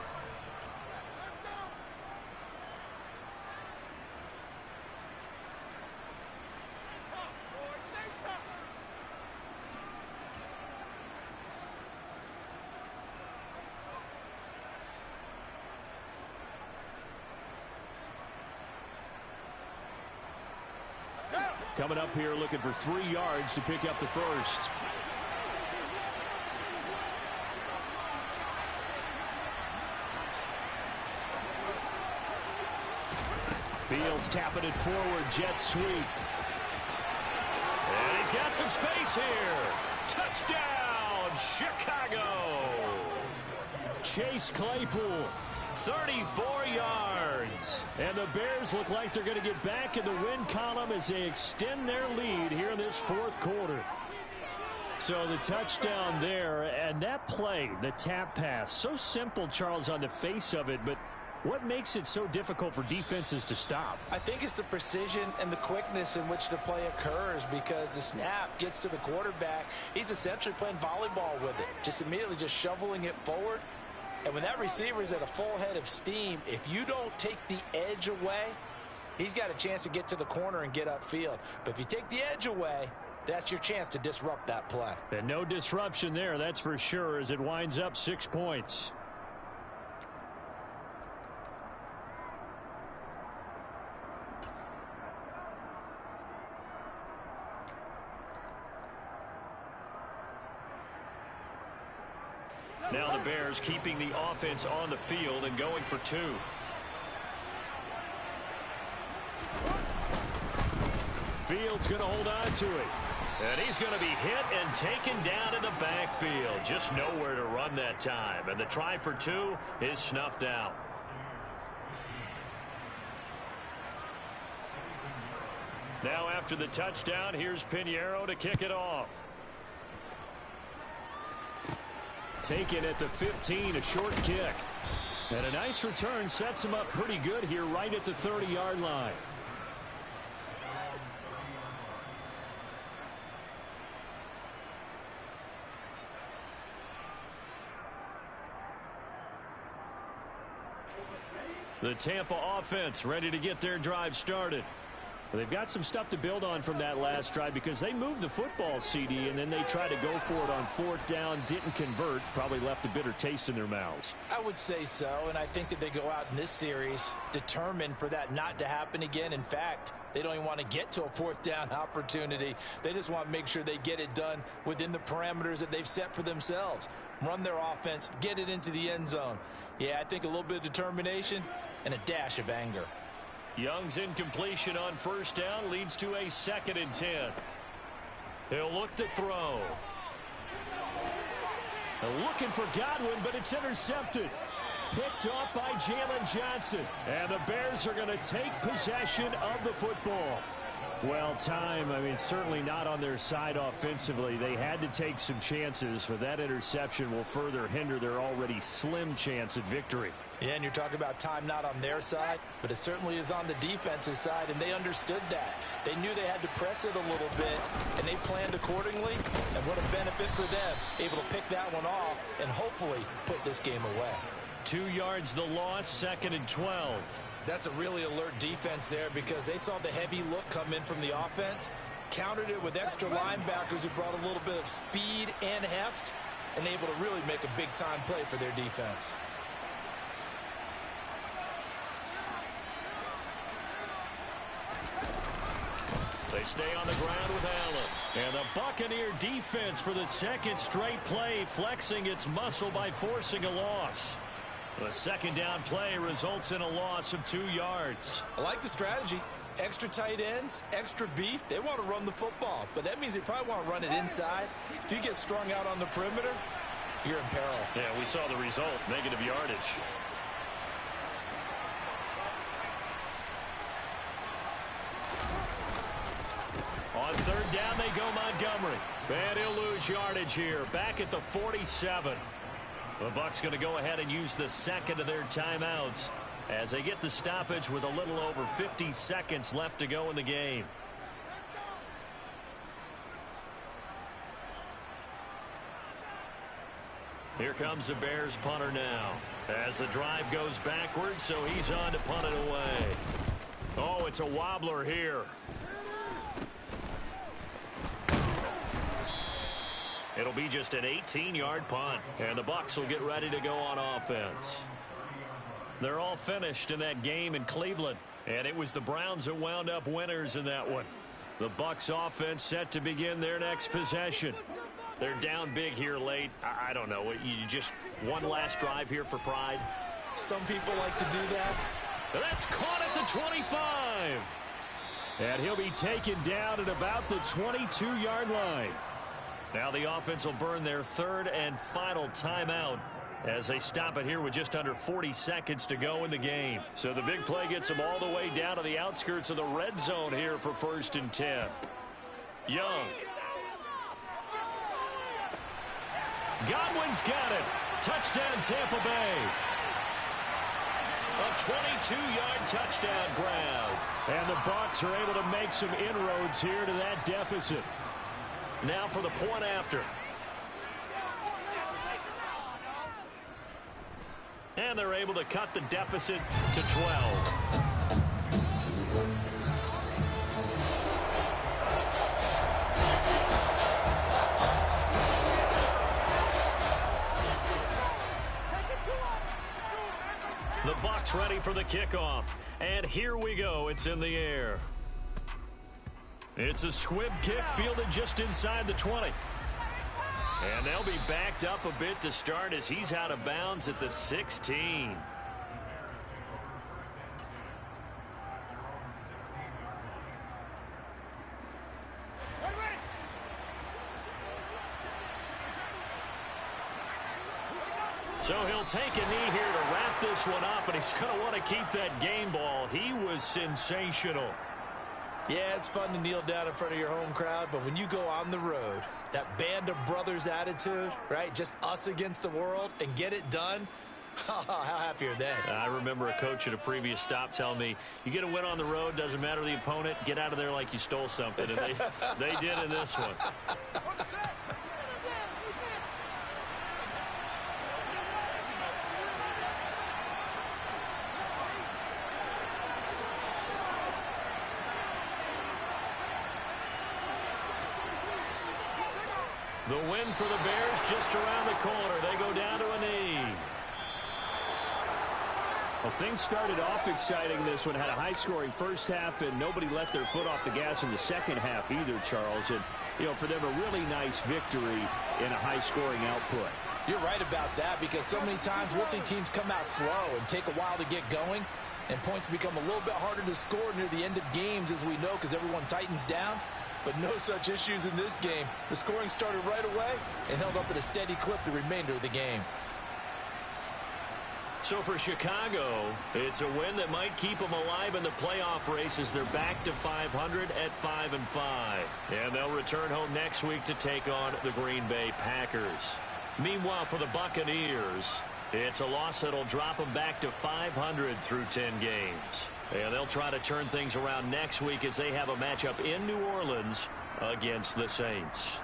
S2: Coming up here looking for 3 yards to pick up the first. Fields tapping it forward, jet sweep.
S1: And he's got some space here. Touchdown, Chicago.
S2: Chase Claypool.
S1: 34 yards.
S2: And the Bears look like they're going to get back in the win column as they extend their lead here in this 4th quarter. So the touchdown there, and that play, the tap pass, so simple, Charles, on the face of it, but what makes it so difficult for defenses to stop?
S3: I think it's the precision and the quickness in which the play occurs because the snap gets to the quarterback. He's essentially playing volleyball with it, just immediately just shoveling it forward. And when that receiver is at a full head of steam, if you don't take the edge away, he's got a chance to get to the corner and get upfield. But if you take the edge away, that's your chance to disrupt that play.
S2: And no disruption there, that's for sure, as it winds up 6 points.
S1: Now the Bears keeping the offense on the field and going for 2.
S2: Fields going to hold on to it.
S1: And he's going to be hit and taken down in the backfield. Just nowhere to run that time. And the try for 2 is snuffed out. Now after the touchdown, here's Pinheiro to kick it off.
S2: Taken at the 15, a short kick. And a nice return sets him up pretty good here right at the 30-yard line.
S1: The Tampa offense ready to get their drive started.
S2: They've got some stuff to build on from that last drive because they moved the football, CD, and then they tried to go for it on 4th down, didn't convert, probably left a bitter taste in their mouths.
S3: I would say so, and I think that they go out in this series determined for that not to happen again. In fact, they don't even want to get to a 4th down opportunity. They just want to make sure they get it done within the parameters that they've set for themselves. Run their offense, get it into the end zone. Yeah, I think a little bit of determination and a dash of anger.
S1: Young's incompletion on 1st down leads to a 2nd and 10. He'll look to throw.
S2: Looking for Godwin, but it's intercepted. Picked off by Jalen Johnson. And the Bears are going to take possession of the football. Well, time, certainly not on their side offensively. They had to take some chances, but that interception will further hinder their already slim chance at victory.
S3: Yeah, and you're talking about time not on their side, but it certainly is on the defense's side, and they understood that. They knew they had to press it a little bit, and they planned accordingly, and what a benefit for them, able to pick that one off and hopefully put this game away.
S1: 2 yards the loss, 2nd and 12.
S4: That's a really alert defense there because they saw the heavy look come in from the offense, countered it with extra linebackers who brought a little bit of speed and heft, and able to really make a big-time play for their defense.
S1: They stay on the ground with Allen. And the Buccaneer defense for the 2nd straight play, flexing its muscle by forcing a loss. The 2nd down play results in a loss of 2 yards.
S4: I like the strategy. Extra tight ends, extra beef. They want to run the football, but that means they probably want to run it inside. If you get strung out on the perimeter, you're in peril.
S1: Yeah, we saw the result, negative yardage. On 3rd down, they go Montgomery. And he'll lose yardage here, back at the 47. The Bucs going to go ahead and use the 2nd of their timeouts as they get the stoppage with a little over 50 seconds left to go in the game. Here comes the Bears punter now as the drive goes backwards, so he's on to punt it away. Oh, it's a wobbler here. It'll be just an 18-yard punt, and the Bucs will get ready to go on offense. They're all finished in that game in Cleveland, and it was the Browns that wound up winners in that one. The Bucs offense set to begin their next possession. They're down big here late. I don't know. You just one last drive here for pride?
S4: Some people like to do that.
S1: That's caught at the 25.
S2: And he'll be taken down at about the 22-yard line.
S1: Now the offense will burn their 3rd and final timeout as they stop it here with just under 40 seconds to go in the game. So the big play gets them all the way down to the outskirts of the red zone here for 1st and 10. Young. Godwin's got it. Touchdown, Tampa Bay. A 22-yard touchdown grab.
S2: And the Bucs are able to make some inroads here to that deficit.
S1: Now for the point after. And they're able to cut the deficit to 12. The Bucs ready for the kickoff. And here we go. It's in the air. It's a squib kick fielded just inside the 20. And they'll be backed up a bit to start as he's out of bounds at the 16. So he'll take a knee here to wrap this one up, and he's going to want to keep that game ball. He was sensational.
S4: Yeah, it's fun to kneel down in front of your home crowd, but when you go on the road, that band of brothers attitude, right, just us against the world, and get it done, how happy are they?
S1: I remember a coach at a previous stop telling me, you get a win on the road, doesn't matter the opponent, get out of there like you stole something, and they did in this one. The win for the Bears just around the corner. They go down to a knee.
S2: Well, things started off exciting. This one had a high-scoring first half, and nobody let their foot off the gas in the second half either, Charles. And, you know, for them, a really nice victory in a high-scoring output.
S3: You're right about that, because so many times we'll see teams come out slow and take a while to get going, and points become a little bit harder to score near the end of games, as we know, because everyone tightens down. But no such issues in this game. The scoring started right away and held up at a steady clip the remainder of the game.
S1: So for Chicago, it's a win that might keep them alive in the playoff race as they're back to 500 at 5-5. And they'll return home next week to take on the Green Bay Packers. Meanwhile, for the Buccaneers, it's a loss that'll drop them back to 500 through 10 games. And they'll try to turn things around next week as they have a matchup in New Orleans against the Saints.